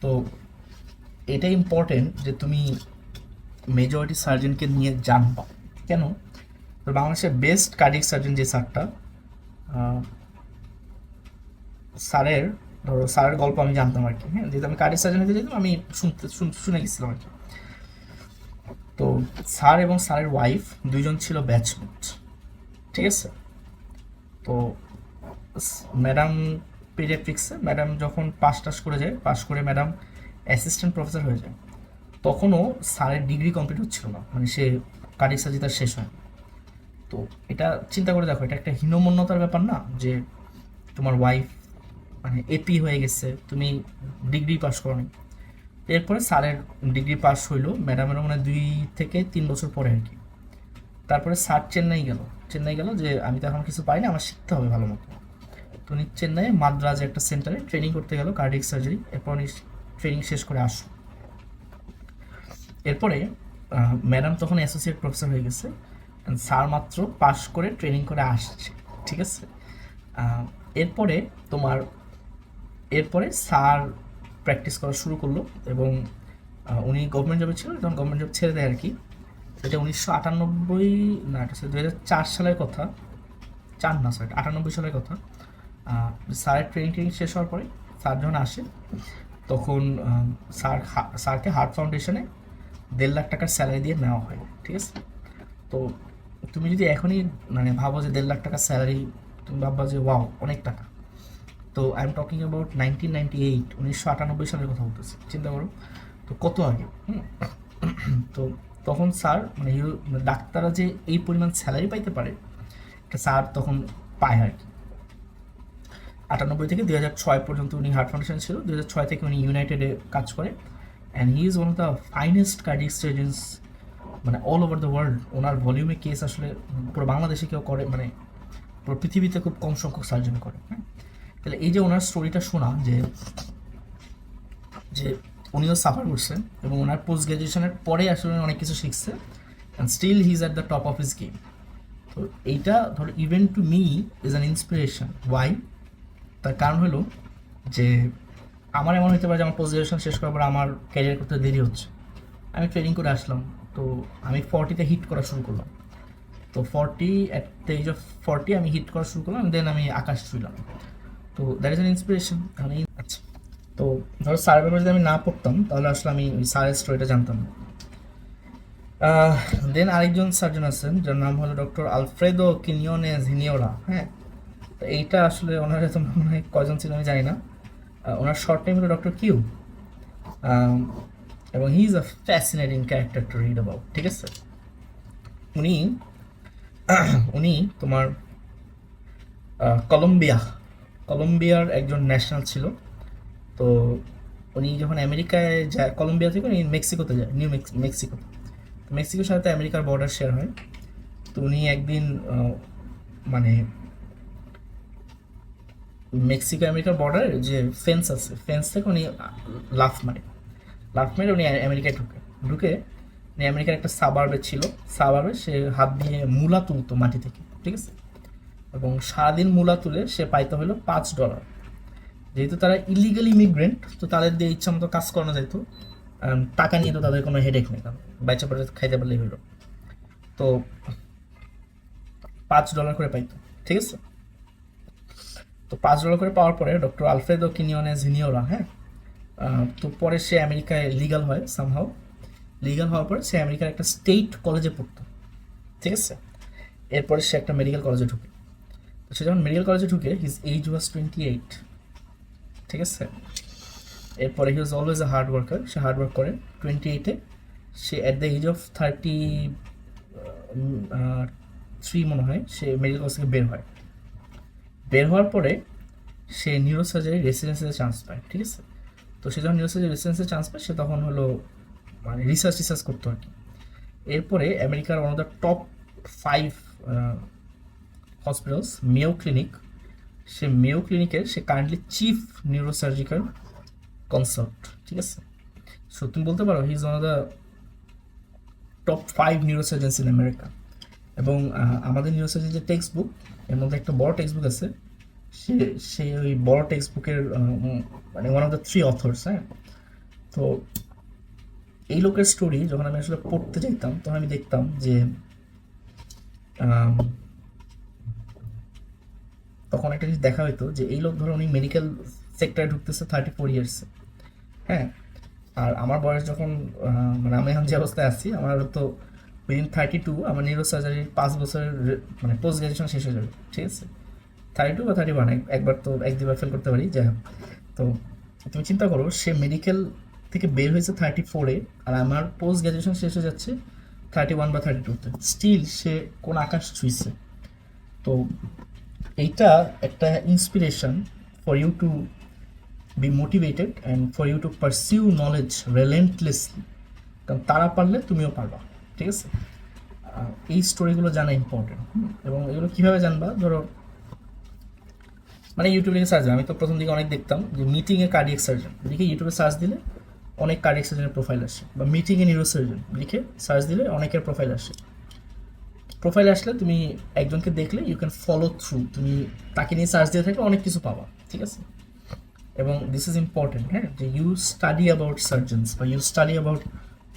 তো এটা ইম্পর্টেন্ট যে তুমি মেজরিটি সার্জনকে নিয়ে জানবা। কেন? তো বাংলাদেশের বেস্ট কার্ডিয়াক সার্জন যে স্যারটা, স্যারের ধরো স্যারের গল্প আমি জানতাম আর কি। হ্যাঁ, যেহেতু আমি কার্ডিয়াক সার্জন হতে যেতাম, আমি শুনে গেছিলাম আর কি। তো স্যার এবং স্যারের ওয়াইফ দুইজন ছিল ব্যাচমেট, ঠিক আছে? তো ম্যাডাম পেডিয়াট্রিক্সে, ম্যাডাম যখন পাস করে ম্যাডাম অ্যাসিস্ট্যান্ট প্রফেসর হয়ে যায়, তখনও স্যারের ডিগ্রি কমপ্লিট হচ্ছিল না, মানে সে কার্ডিয়াক সার্জারি তার শেষ হয়। তো এটা চিন্তা করে দেখো, এটা একটা হীনমন্যতার ব্যাপার না যে তোমার ওয়াইফ মানে এপি হয়ে গেছে, তুমি ডিগ্রি পাস করনি। এরপরে স্যারের ডিগ্রি পাস হইলো, ম্যাডামেরও মানে 2 থেকে 3 বছর পরে আর কি। তারপরে স্যার চেন্নাই গেল যে আমি তো এখন কিছু পাই না, আমার শিখতে হবে ভালো মতো। তো উনি চেন্নাইয়ে মাদ্রাজে একটা সেন্টারে ট্রেনিং করতে গেল কার্ডিয়াক সার্জারি। এরপর উনি ট্রেনিং শেষ করে আসলো। এরপরে ম্যাডাম তখন অ্যাসোসিয়েট প্রফেসর হয়ে গেছে, স্যার মাত্র পাস করে ট্রেনিং করে আসছে, ঠিক আছে? এরপরে স্যার প্র্যাকটিস করা শুরু করলো এবং উনি গভর্নমেন্ট জবে ছিল, যখন গভর্নমেন্ট জব ছেড়ে দেয় আর কি। এটা 1998 না, এটা 2004 সালের কথা, 98 সালের কথা। স্যারের ট্রেনিং শেষ হওয়ার পরে স্যার যখন আসে, তখন স্যারকে হার্ট ফাউন্ডেশনে 1.5 লাখ টাকার স্যালারি দিয়ে নেওয়া হয়, ঠিক আছে? তো তুমি যদি এখনই মানে ভাবো যে 1.5 লাখ টাকার স্যালারি, তুমি ভাববা যে ওয়াও অনেক টাকা। তো আই এম টকিং অ্যাবাউট 1998 সালের কথা বলতেছি, চিন্তা করো তো কত আগে। তো তখন স্যার মানে ডাক্তাররা যে এই পরিমাণ স্যালারি পাইতে পারে, এটা স্যার তখন পায় আর কি। 98 থেকে 2006 পর্যন্ত উনি হার্ট ফাউন্ডেশন ছিল। 2006 থেকে উনি ইউনাইটেডে কাজ করে, and he is one of the finest cardiac surgeons মানে অল ওভার দ্য ওয়ার্ল্ড। ওনার ভলিউমে কেস আসলে পুরো বাংলাদেশে কেউ করে, মানে পুরো পৃথিবীতে খুব কম সংখ্যক সার্জন করে। হ্যাঁ, তাহলে এই যে ওনার স্টোরিটা শোনা, যে উনিও সাফার করছেন এবং ওনার পোস্ট গ্র্যাজুয়েশনের পরে আসলে অনেক কিছু শিখছে, and still he is at the top of his game. তো এইটা ধরো even to me is an inspiration. Why? তার কারণ হলো যে আমার এমন হতে পারে যে আমার পোস্ট গ্র্যাজুয়েশন শেষ করার পর আমার ক্যারিয়ার করতে দেরি হচ্ছে, আমি ট্রেনিং করে আসলাম, তো আমি 40-তে হিট করা শুরু করলাম। তো 40 অ্যাট দ্য এজ অফ 40 আমি হিট করা শুরু করলাম, দেন আমি আকাশ ছুঁলাম। তো দ্যাট ইজ অ্যান ইন্সপিরেশন। আমি আচ্ছা, তো ধরো স্যারের ব্যাপারে যদি আমি না পড়তাম তাহলে আসলে আমি ওই স্যারের স্টোরিটা জানতাম না। দেন আরেকজন সার্জন আছেন যার নাম হলো ডক্টর আলফ্রেদো কিনিওনেজ হিনিওরা। হ্যাঁ, তো এইটা আসলে ওনার এত মনে হয় কয়জন ছিল আমি জানি না। ওনার শর্ট নেম হলো ডক্টর কিউ, এবং he is a fascinating character two read about, ঠিক আছে? উনি তোমার কলম্বিয়ার একজন ন্যাশনাল ছিল। তো উনি যখন আমেরিকায় যায়, কলম্বিয়া থেকে উনি মেক্সিকোতে যায়, মেক্সিকোর সাথে আমেরিকার বর্ডার শেয়ার হয়। তো উনি একদিন মানে মেক্সিকো আমেরিকার বর্ডারে যে ফেন্স আছে, ফেন্স থেকে উনি লাফ মেরে উনি আমেরিকায় ঢুকে উনি আমেরিকার একটা সাবার্বে ছিল, সাবার্বে সে হাত দিয়ে মূলা তুলতো মাটি থেকে, ঠিক আছে। এবং সারাদিন মূলা তুলে সে পাইতে হলো $5। যেহেতু তারা ইলিগাল ইমিগ্রেন্ট, তো তাদের দিয়ে ইচ্ছা মতো কাজ করানো যেত, টাকা নিয়ে তো তাদের কোনো হেডেক নেই, কারণ বাচ্চা পড়ে খাইতে পারলেই হলো। তো $5 করে পাইতো, ঠিক আছে। তো $5 করে পাওয়ার পরে ডক্টর আলফ্রেদো কিনিওনেজ হিনিওরা, হ্যাঁ, তো পরে সে আমেরিকায় লিগাল হয় সামহাও। লিগাল হওয়ার পরে সে আমেরিকার একটা স্টেট কলেজে পড়তো, ঠিক আছে। এরপরে সে একটা মেডিকেল কলেজে ঢুকে। তো সে যখন মেডিকেল কলেজে ঢুকে, হিজ এজ ওয়াজ 28, ঠিক আছে। এরপরে he was always a hard worker, সে হার্ড ওয়ার্ক করে। 28-এ সে অ্যাট দ্য এজ অফ 33 মনে হয় সে মেডিকেল কলেজ থেকে বের হওয়ার পরে সে নিউরোসার্জারি রেসিডেন্সিতে চান্স পায়, ঠিক আছে। তো সে যখন নিউরোসার্জারি রেসিডেন্সিতে চান্স পায়, সে তখন হলো মানে রিসার্চ করতো আর কি। এরপরে আমেরিকার one of the top 5 hospitals Mayo clinic, সে মেও ক্লিনিকের সে কারেন্টলি চিফ নিউরোসার্জিক্যাল কনসাল্ট, ঠিক আছে। সো তুমি বলতে পারো he is one of the top 5 neurosurgeons in America. এবং আমাদের নিউরোসার্জি যে টেক্সট বুক, এর মধ্যে একটা বড় টেক্সট বুক আছে, সে ওই বড় টেক্সট বুকের মানে ওয়ান অফ দ্য 3 অথর্স, হ্যাঁ। তো এই লোকের স্টোরি যখন আমি আসলে পড়তে চাইতাম, তখন আমি দেখতাম যে তখন একটা জিনিস দেখা হইতো যে এই লোক ধরো উনি মেডিকেল সেক্টরে ঢুকতেছে 34 ইয়ার্সে, হ্যাঁ। আর আমার বয়স যখন মানে আমি এখন যে অবস্থায় আছি, আমার তো উইদিন 32 আমার নিউরোসার্জারির 5 বছরের মানে পোস্ট গ্রাজুয়েশন শেষ হয়ে যাবে, ঠিক আছে। 32 বা 31, একবার তো 1-2বার ফেল করতে পারি, যাই হোক। তো তুমি চিন্তা করো, সে মেডিকেল থেকে বের হয়েছে 34-এ, আর আমার পোস্ট গ্রাজুয়েশন শেষ হয়ে যাচ্ছে 31 বা 32-তে। স্টিল সে কোন আকাশ ছুঁইছে। তো এইটা একটা inspiration for you to be motivated and for you to pursue knowledge relentlessly, কারণ তারা পারলে তুমিও পারবা, ঠিক আছে। এই স্টোরিগুলো জানা ইম্পর্টেন্ট। এবং এগুলো কীভাবে জানবা, ধরো মানে ইউটিউবে সার্চ দিলাম, আমি তো প্রথম দিকে অনেক দেখতাম যে মিটিংয়ে কার্ডিয়াক সার্জন লিখে ইউটিউবে সার্চ দিলে অনেক কার্ডিয়াক সার্জনের প্রোফাইল আসে, বা মিটিংয়ে নিউরোসার্জন লিখে সার্চ দিলে অনেকের প্রোফাইল আসলে তুমি একজনকে দেখলে ইউ ক্যান ফলো থ্রু, তুমি তাকে নিয়ে সার্চ দিয়ে থাকলে অনেক কিছু পাবা, ঠিক আছে। এবং দিস ইজ ইম্পর্টেন্ট, হ্যাঁ, যে ইউ স্টাডি অ্যাবাউট সার্জনস বা you study about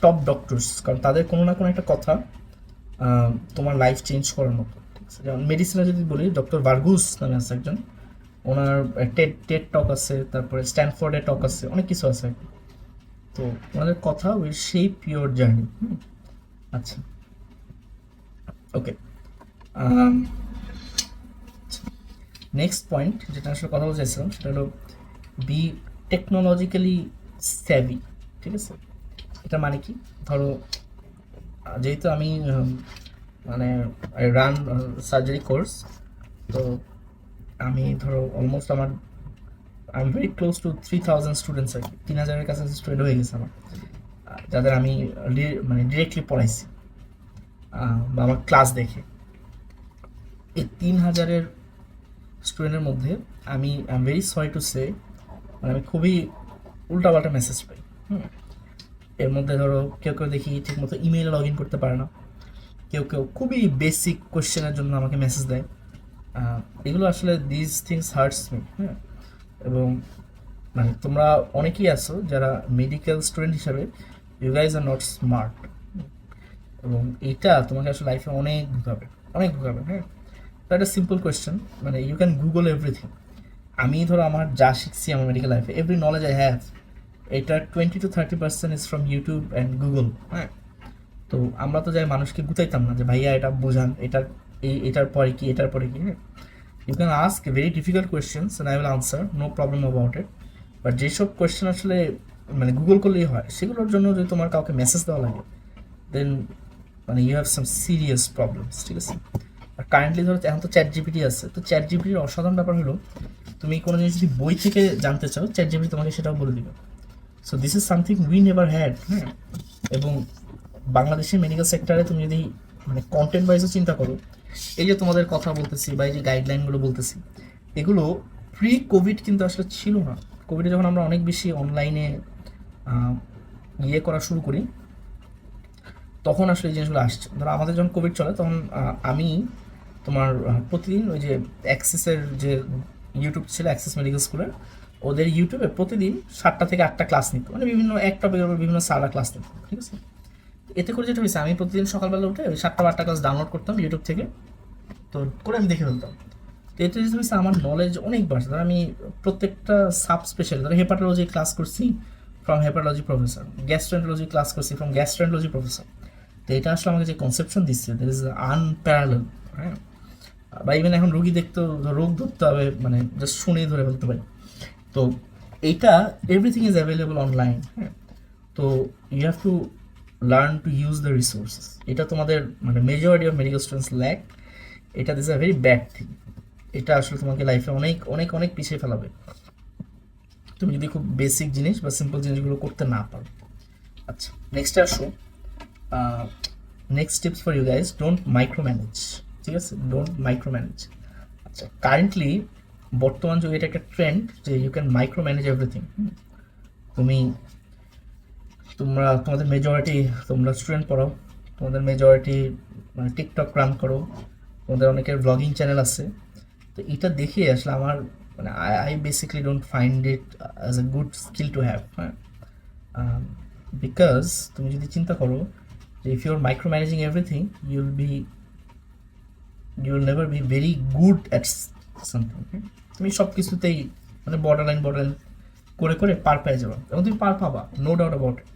top doctors, কারণ তাদের কোনো না কোনো একটা কথা তোমার লাইফ চেঞ্জ করার মতো, ঠিক আছে। যেমন মেডিসিনে যদি বলি, ডক্টর ভার্গুস নামে আছে একজন, ওনার টেড টক আছে, তারপরে স্ট্যানফোর্ডের টক আছে, অনেক কিছু আছে। তো ওনাদের কথা উইল শেপ ইউর জার্নি। আচ্ছা, ওকে। নেক্সট পয়েন্ট যেটা আসলে কথা বলতে চাইছিলাম, সেটা হলো বি টেকনোলজিক্যালি স্যাভি, ঠিক আছে। এটা মানে কি, ধরো যেহেতু আমি মানে রান সার্জারি কোর্স, তো আমি ধরো অলমোস্ট আমার I am very close to 3000 students আর কি, 3000-এর কাছাকাছি স্টুডেন্ট হয়ে গেছে আমার, যাদের আমি মানে ডিরেক্টলি পড়াইছি বা আমার ক্লাস দেখে। এই 3000-এর স্টুডেন্টের মধ্যে আমি I am very sorry to say, মানে আমি খুবই উল্টাপাল্টা মেসেজ পাই। এর মধ্যে ধরো কেউ দেখি ঠিকমতো ইমেইলে লগ ইন করতে পারে না, কেউ খুবই বেসিক কোয়েশ্চেনের জন্য আমাকে মেসেজ দেয়। এগুলো আসলে দিস থিংস হার্টস মি, হ্যাঁ। এবং মানে তোমরা অনেকেই আছো যারা মেডিকেল স্টুডেন্ট হিসাবে you guys are not smart, এবং এটা তোমাকে আসলে লাইফে অনেক ভোগাবে, হ্যাঁ। তো একটা সিম্পল কোয়েশ্চেন, মানে ইউ ক্যান গুগল এভরিথিং। আমি ধরো আমার যা শিখছি আমার মেডিকেল লাইফে, এভরি নলেজ আই হ্যাভ, এটার 20-30% is from YouTube and Google, হ্যাঁ। তো আমরা তো যাই মানুষকে গুতাইতাম না যে ভাইয়া এটা বোঝান, এটার পরে কি, হ্যাঁ। You can ask very difficult questions and I will answer, no problem about it. But যেসব কোয়েশ্চেন আসলে মানে গুগল করলেই হয়, সেগুলোর জন্য যদি তোমার কাউকে মেসেজ দেওয়া লাগে, দেন মানে you have some serious problems, ঠিক আছে। আর কারেন্টলি ধরো এখন তো চ্যাট জিপিটি আছে, তো চ্যাট জিপিটির অসাধারণ ব্যাপার হলো তুমি কোনো জিনিস যদি বই থেকে জানতে চাও, চ্যাট জিপিটি তোমাকে সেটাও বলে দিবে। So this is something we never had, হ্যাঁ। এবং বাংলাদেশের মেডিকেল সেক্টরে তুমি যদি মানে কন্টেন্ট ওয়াইজও চিন্তা করো, এই যে তোমাদের কথা বলতেছি বা এই যে গাইডলাইনগুলো বলতেছি, এগুলো প্রি কোভিড কিন্তু আসলে ছিল না। কোভিডে যখন আমরা অনেক বেশি অনলাইনে ইয়ে করা শুরু করি, তখন আসলে এই জিনিসগুলো আসছে। ধরো আমাদের যখন কোভিড চলে তখন আমি তোমার প্রতিদিন ওই যে অ্যাক্সেসের যে ইউটিউব ছিল, অ্যাক্সেস মেডিকেল স্কুলের, ওদের ইউটিউবে প্রতিদিন 7টা থেকে 8টা ক্লাস নিত, মানে বিভিন্ন এক টপিকের উপর বিভিন্ন সারা ক্লাস নিত, ঠিক আছে। এতে করে যেটা হয়েছে, আমি প্রতিদিন সকালবেলা উঠে ওই 7টা বা 8টা ক্লাস ডাউনলোড করতাম ইউটিউব থেকে, তো করে আমি দেখে ফেলতাম। তো এতে যেটা হয়েছে, আমার নলেজ অনেক বাড়ছে। ধর আমি প্রত্যেকটা সাব স্পেশাল, ধরো হেপাটোলজি ক্লাস করছি from hepatology professor, gastroenterology class করছি ফ্রম গ্যাস্ট্রেন্টোলজি প্রফেসর। তো এটা আসলে আমাকে যে কনসেপশন দিচ্ছে, দ্যাট ইজ আনপ্যারালাল, হ্যাঁ। বা ইভেন এখন রোগী দেখতেও, রোগ ধরতে হবে মানে জাস্ট শুনেই ধরে ফেলতে পারি। তো এইটা এভরিথিং ইজ অ্যাভেলেবল অনলাইন, হ্যাঁ। তো you have to learn to use the resources. এটা তোমাদের মানে majority of medical students lack. এটা this a very bad thing. এটা আসলে তোমাকে লাইফে অনেক অনেক অনেক পিছিয়ে ফেলাবে তুমি যদি খুব বেসিক জিনিস বা সিম্পল জিনিসগুলো করতে না পারো। আচ্ছা, নেক্সটে আসো। Next tips for you guys, don't micro manage, ঠিক আছে? Don't micro manage. আচ্ছা, কারেন্টলি বর্তমান যুগে এটা একটা ট্রেন্ড যে you can micro manage everything. তুমি তোমাদের মেজরিটি তোমরা স্টুডেন্ট পড়াও, তোমাদের মেজরিটি মানে টিকটক রান করো, তোমাদের অনেকের ব্লগিং চ্যানেল আছে। তো এটা দেখে আসলে আমার মানে I basically don't find it as a good skill to have, হ্যাঁ। বিকজ তুমি যদি চিন্তা করো যে if you are micro managing everything, you will never be very good at something. তুমি সব কিছুতেই মানে বর্ডার লাইন করে করে পার পেয়ে যাবা, এবং তুমি পার পাবা, নো ডাউট অ্যাবাউট ইট।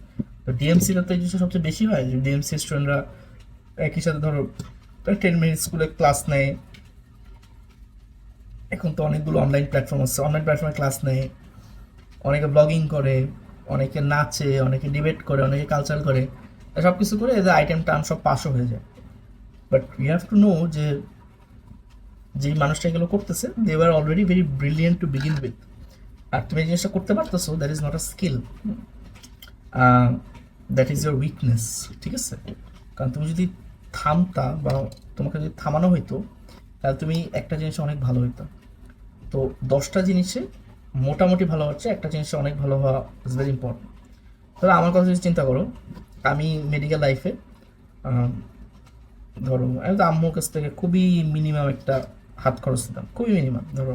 তো ডিএমসিটা তো এই জিনিসটা সবচেয়ে বেশি হয় যে ডিএমসি স্টুডেন্টরা একই সাথে ধরো 10 মিনিট স্কুলে ক্লাস নেয়। এখন তো অনেকগুলো অনলাইন প্ল্যাটফর্ম আছে, অনলাইন প্ল্যাটফর্মে ক্লাস নেয়, অনেকে ব্লগিং করে, অনেকে নাচে, অনেকে ডিবেট করে, অনেকে কালচার করে, সব কিছু করে এদের আইটেম টার্ম সব পাসও হয়ে যায়। But you have to know যে যেই মানুষটা এগুলো করতেছে, they are already very brilliant to begin with. আর তুমি এই জিনিসটা করতে পারতেছো, that is not a skill, that is your weakness, ঠিক আছে? কারণ তুমি যদি থামতা বা তোমাকে যদি থামানো হইতো, তাহলে তুমি একটা জিনিসে অনেক ভালো হইতো। তো 10টা জিনিসে মোটামুটি ভালো হচ্ছে, একটা জিনিসে অনেক ভালো হওয়া ইজ ভেরি ইম্পর্টেন্ট। তাহলে আমার কথা যদি চিন্তা করো, আমি মেডিকেল লাইফে ধরো আমি তো আম্মুর কাছ থেকে খুবই মিনিমাম একটা হাত খরচ দিতাম, খুবই মিনিমাম। ধরো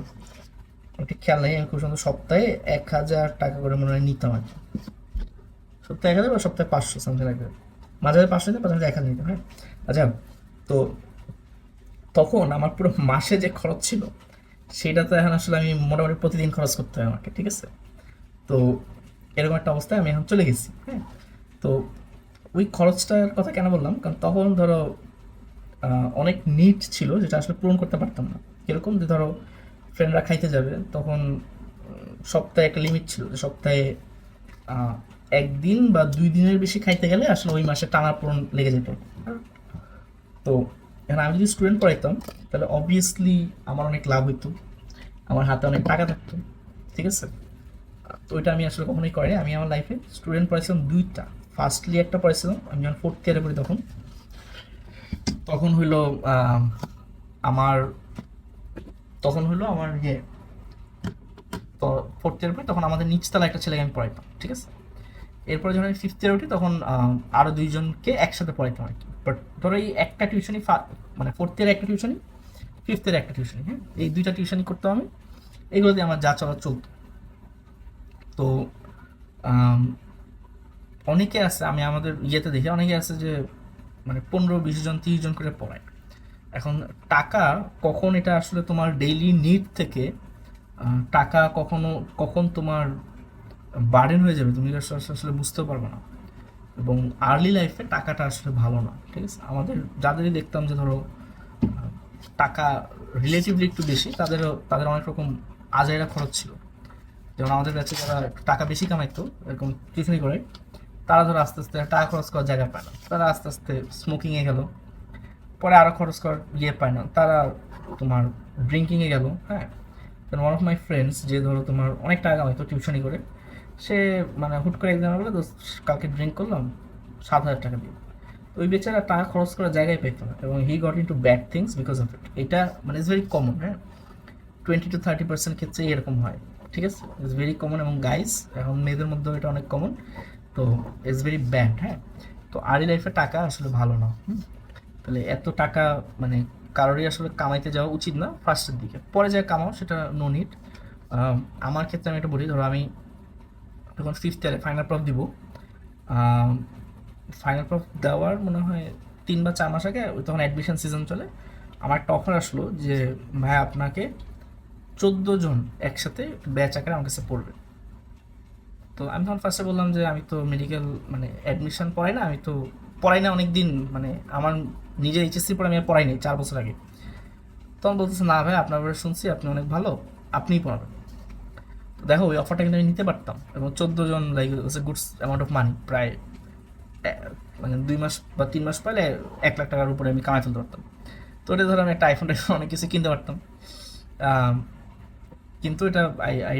ঠিক খেয়াল নেই, আমি খুব সুন্দর সপ্তাহে 1,000 টাকা করে মনে হয় নিতাম আর কি। সপ্তাহে 1,000 বা সপ্তাহে 500 সামথিং লাগবে, মাঝে মাঝে 500 নিতাম, মাঝে মাঝে 1,000 নিতাম, হ্যাঁ। আচ্ছা, তো তখন আমার পুরো মাসে যে খরচ ছিল সেটা তো এখন আসলে আমি মোটামুটি প্রতিদিন খরচ করতে হয় আমাকে, ঠিক আছে? তো এরকম একটা অবস্থায় আমি এখন চলে গেছি, হ্যাঁ। তো ওই খরচটার কথা কেন বললাম, কারণ তখন ধরো অনেক নিড ছিল যেটা আসলে পূরণ করতে পারতাম না। কীরকম, যে ধরো ফ্রেন্ডরা খাইতে যাবে, তখন সপ্তাহে একটা লিমিট ছিল যে সপ্তাহে 1 দিন বা 2 দিনের বেশি খাইতে গেলে আসলে ওই মাসে টানা পূরণ লেগে যেত। তো এখন আমি যদি স্টুডেন্ট পড়াইতাম, তাহলে অবভিয়াসলি আমার অনেক লাভ হইতো, আমার হাতে অনেক টাকা থাকতো, ঠিক আছে? তো ওইটা আমি আসলে কখনোই করিনি। আমি আমার লাইফে স্টুডেন্ট পড়াইছিলাম 2টা। ফার্স্টলি একটা পড়াইছিলাম আমি যখন 4th ইয়ারে পড়ি, তখন হইলো আমার ইয়ে, তো 4th ইয়ারে পড়ি, তখন আমাদের নিচতলা একটা ছেলেকে আমি পড়াইতাম, ঠিক আছে? এরপরে যখন আমি 5th ইয়ারে উঠি, তখন আরও 2জনকে একসাথে পড়াইতাম আর কি। বাট ধরো এই একটা টিউশনই, মানে 4th ইয়ারে একটা টিউশনই, 5th ইয়ারে একটা টিউশনই, হ্যাঁ, এই 2টা টিউশনই করতাম আমি। এগুলো দিয়ে আমার যা চলা চলতো। তো অনেকে আছে, আমি আমাদের ইয়েতে দেখি অনেকে আছে যে মানে 15-20 জন 30 জন করে পড়ায়। এখন টাকা কখন এটা আসলে তোমার ডেইলি নিড থেকে টাকা কখন তোমার বার্ডেন হয়ে যাবে তুমি আসলে বুঝতেও পারবে না। এবং আর্লি লাইফে টাকাটা আসলে ভালো না, ঠিক আছে? আমাদের যাদেরই দেখতাম যে ধরো টাকা রিলেটিভলি একটু বেশি, তাদের অনেক রকম আজাইরা খরচ ছিল। যেমন আমাদের কাছে যারা টাকা বেশি কামাইতো এরকম টিউশনি করে, তারা ধরো আস্তে আস্তে টাকা খরচ করার জায়গা পায় না, তারা আস্তে আস্তে স্মোকিংয়ে গেল, পরে আরও খরচ করার পায় না, তারা তোমার ড্রিঙ্কিংয়ে গেল, হ্যাঁ। ওয়ান অফ মাই ফ্রেন্ডস, যে ধরো তোমার অনেক টাকা কামাইতো টিউশনি করে, সে মানে হুট করে এক্সাম বলে, তো কালকে ড্রিঙ্ক করলাম 7,000 টাকা দিয়ে। ওই বেচারা টাকা খরচ করার জায়গায় পেত না, এবং he got into bad things because of it. এটা মানে ইজ ভেরি কমন, হ্যাঁ। 20-30% ক্ষেত্রে এরকম হয়, ঠিক আছে? ইটস ভেরি কমন, এবং গাইস এখন মেয়েদের মধ্যেও এটা অনেক কমন, তো ইটস ভেরি ব্যাড। হ্যাঁ, তো আর্লি লাইফে টাকা আসলে ভালো না। তাহলে এত টাকা মানে কারোরই আসলে কামাইতে যাওয়া উচিত না ফার্স্টের দিকে, পরে যা কামাও সেটা নো নিড। আমার ক্ষেত্রে আমি এটা বলি, ধরো আমি যখন ফিফথ ইয়ারে ফাইনাল প্রফ দিব, ফাইনাল প্রফ দেওয়ার মনে হয় 3 বা 4 মাস আগে, ওই তখন অ্যাডমিশন সিজন চলে, আমার একটা অফার আসলো যে ভাই আপনাকে 14 জন একসাথে ব্যাচ আকারে আমার কাছে পড়বে। তো আমি তখন ফার্স্টে বললাম যে আমি তো মেডিকেল মানে অ্যাডমিশন পড়াই না, আমি তো পড়াই না অনেক দিন, মানে আমার নিজের এইচএসসি পরে আমি আর পড়াইনি 4 বছর আগে। তখন বলতেছে না ভাই আপনার ব্যাপারে শুনছি আপনি অনেক ভালো, আপনিই পড়াবেন। তো দেখো ওই অফারটা কিন্তু আমি নিতে পারতাম, এবং 14 জন like goods amount of money, প্রায় মানে 2 মাস বা 3 মাস পাইলে 1 লাখ টাকার উপরে আমি কামাই ফেলতে পারতাম। তো এটা ধরো আমি একটা আইফোন অনেক কিছু কিনতে পারতাম। আম, কিন্তু এটা I I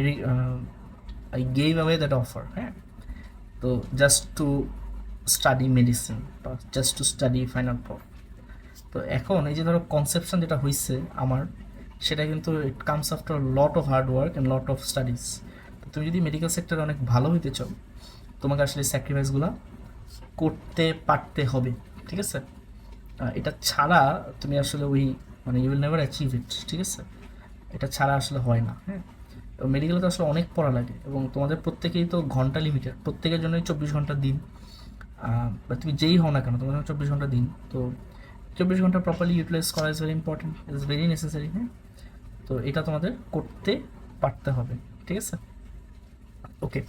I gave away that offer. হ্যাঁ, তো জাস্ট টু স্টাডি মেডিসিন বা just to study final proof. তো এখন এই যে ধরো কনসেপশন যেটা হয়েছে আমার, সেটা কিন্তু it comes after lot of hard work and lot of studies. তো তুমি যদি মেডিকেল সেক্টরে অনেক ভালো হইতে চাও, তোমাকে আসলে স্যাক্রিফাইসগুলো করতে পারতে হবে, ঠিক আছে? এটা ছাড়া তুমি আসলে ওই মানে you will never achieve it, ঠিক আছে? এটা ছাড়া আসলে হয় না। হ্যাঁ, মেডিকেলে তো আসলে অনেক পড়া লাগে, এবং তোমাদের প্রত্যেকেই তো ঘন্টা লিমিটেড, প্রত্যেকের জন্যই 24 ঘন্টা দিন। বা তুমি যেই হও না কেন তোমার জন্য 24 ঘন্টা দিন, তো 24 ঘন্টা প্রপারলি ইউটিলাইজ করা is very important, is very necessary. হ্যাঁ, তো এটা তোমাদের করতে পারতে হবে, ঠিক আছে? ওকে,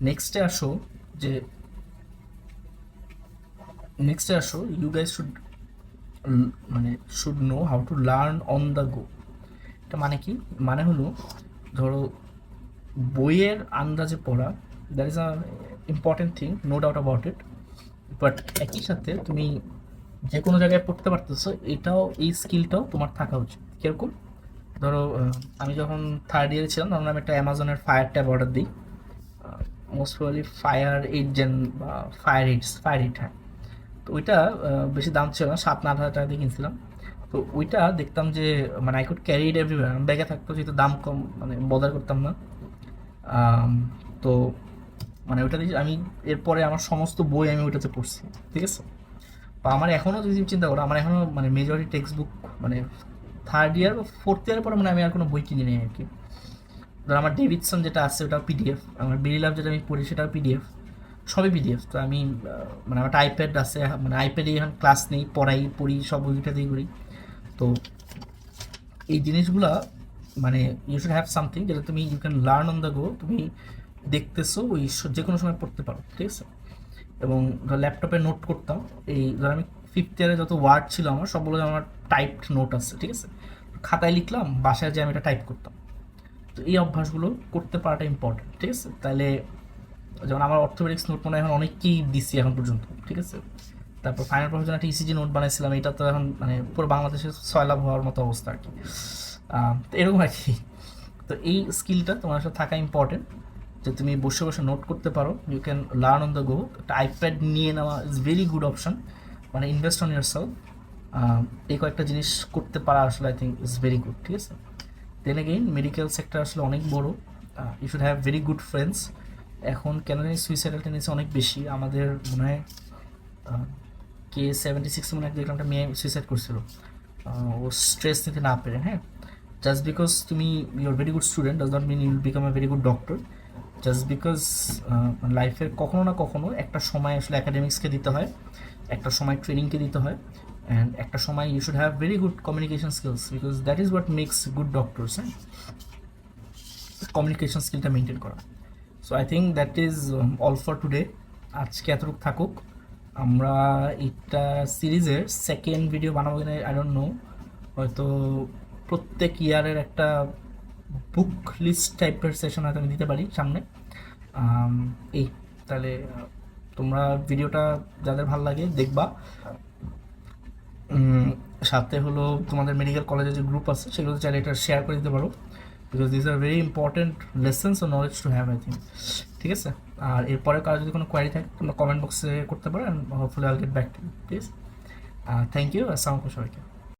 নেক্সটে আসো যে ইউ গাইজ শুড মানে should know how to learn on the go. এটা মানে কি? মানে হলো ধরো বইয়ের আন্দাজে পড়া, that is a important thing, no doubt about it, but একই সাথে তুমি যে কোনো জায়গায় পড়তে পারতেছো, এটাও এই স্কিলটাও তোমার থাকা উচিত। কীরকম? ধরো আমি যখন থার্ড ইয়ারে ছিলাম তখন আমি একটা অ্যামাজনের ফায়ার ট্যাব অর্ডার দিই, মোস্ট প্রবাবলি ফায়ার 8 জেন বা ফায়ার এইট। হ্যাঁ, তো ওইটা বেশি দাম ছিল না, 7-8 হাজার টাকা দিয়ে কিনছিলাম। তো ওইটা দেখতাম যে মানে I could carry it everywhere, ব্যাগে থাকতো যেহেতু দাম কম, মানে বদার করতাম না। তো মানে ওইটা দিয়ে আমি এরপরে আমার সমস্ত বই আমি ওইটাতে পড়ছি, ঠিক আছে? বা আমার এখনও যদি চিন্তা করো, আমার এখনও মানে মেজরিটি টেক্সট বুক মানে থার্ড ইয়ার বা ফোর্থ ইয়ারের পরে মানে আমি আর কোনো বই কিনি নেই আর কি। ধর আমার ডেভিডসন যেটা আছে ওটাও পিডিএফ, আমার বেরি লাভ যেটা আমি পড়ি সেটাও পিডিএফ, সবই পিডিএফ। তো আমি মানে আমার একটা আইপ্যাড আছে, মানে আইপ্যাডে এখন ক্লাস নেই, পড়ি সব ওইটাতেই করি। তো এই জিনিসগুলা মানে ইউ শুড হ্যাভ সামথিং যেটা তুমি you can learn on the go, তুমি দেখতেছো ওই যে কোনো সময় পড়তে পারো, ঠিক আছে? এবং ধর ল্যাপটপে নোট করতাম, এই ধর আমি ফিফথ ইয়ারে যত ওয়ার্ড ছিল আমার সবগুলো আমার টাইপড নোট আছে, ঠিক আছে? খাতায় লিখলাম, বাসায় যে আমি এটা টাইপ করতাম। তো এই অভ্যাসগুলো করতে পারাটা ইম্পর্টেন্ট, ঠিক আছে? তাহলে যেমন আমার অর্থোপেডিক্স নোট মনে হয় এখন অনেককেই দিচ্ছি এখন পর্যন্ত, ঠিক আছে? তারপর ফাইনাল প্রফেশন একটা ইসিজি নোট বানাইছিলাম, এটা তো এখন মানে পুরো বাংলাদেশে সয়লাভ হওয়ার মতো অবস্থা আর কি। তো এরকম আর কি। তো এই স্কিলটা তোমার সাথে থাকা ইম্পর্টেন্ট, যে তুমি বসে বসে নোট করতে পারো, you can learn on the go. একটা আইপ্যাড নিয়ে নেওয়া ইজ ভেরি গুড অপশন, মানে ইনভেস্ট অন ইয়ার সেলফ। এই কয়েকটা জিনিস করতে পারা আসলে I think is very good, ঠিক আছে? দেন এগেইন মেডিকেল সেক্টর আসলে অনেক বড়, you should have very good friends. এখন কেন জানি সুইসাইডাল টেন্ডেন্সি অনেক বেশি, আমাদের মনে হয় K76 মনে হয় দেখলাম একটা মেয়ে সুইসাইড করছিল, ও স্ট্রেস নিতে না পেরে। হ্যাঁ, জাস্ট বিকজ তুমি you're very good student does not mean you'll become a very good doctor. Just because লাইফের কখনো না কখনো একটা সময় আসলে অ্যাকাডেমিক্সকে দিতে হয়, একটা সময় ট্রেনিংকে দিতে হয়, অ্যান্ড একটা সময় you should have very good communication skills, because that is what makes good doctors. হ্যাঁ, কমিউনিকেশন স্কিলটা মেনটেন করা। So I think that is all for today. আজকে এতটুকু থাকুক, আমরা এটা সিরিজের সেকেন্ড ভিডিও বানাবো কিনা আই ডোন্ট নো, হয়তো প্রত্যেক ইয়ারের একটা বুক লিস্ট টাইপের সেশন হয়তো আমি দিতে পারি সামনে। এই তাহলে তোমরা ভিডিওটা যাদের ভালো লাগে দেখবা, সাথে হলো তোমাদের মেডিকেল কলেজের যে গ্রুপ আছে সেগুলো চাইলে এটা শেয়ার করে দিতে পারো, because this are very important lessons ও knowledge to have I think, ঠিক আছে? আর এরপরে কারো যদি কোনো কোয়ারি থাকে তোমরা কমেন্ট বক্সে করতে পারো, and hopefully I'll get back to you, please. Thank you, আসসালামু আলাইকুম সবাইকে।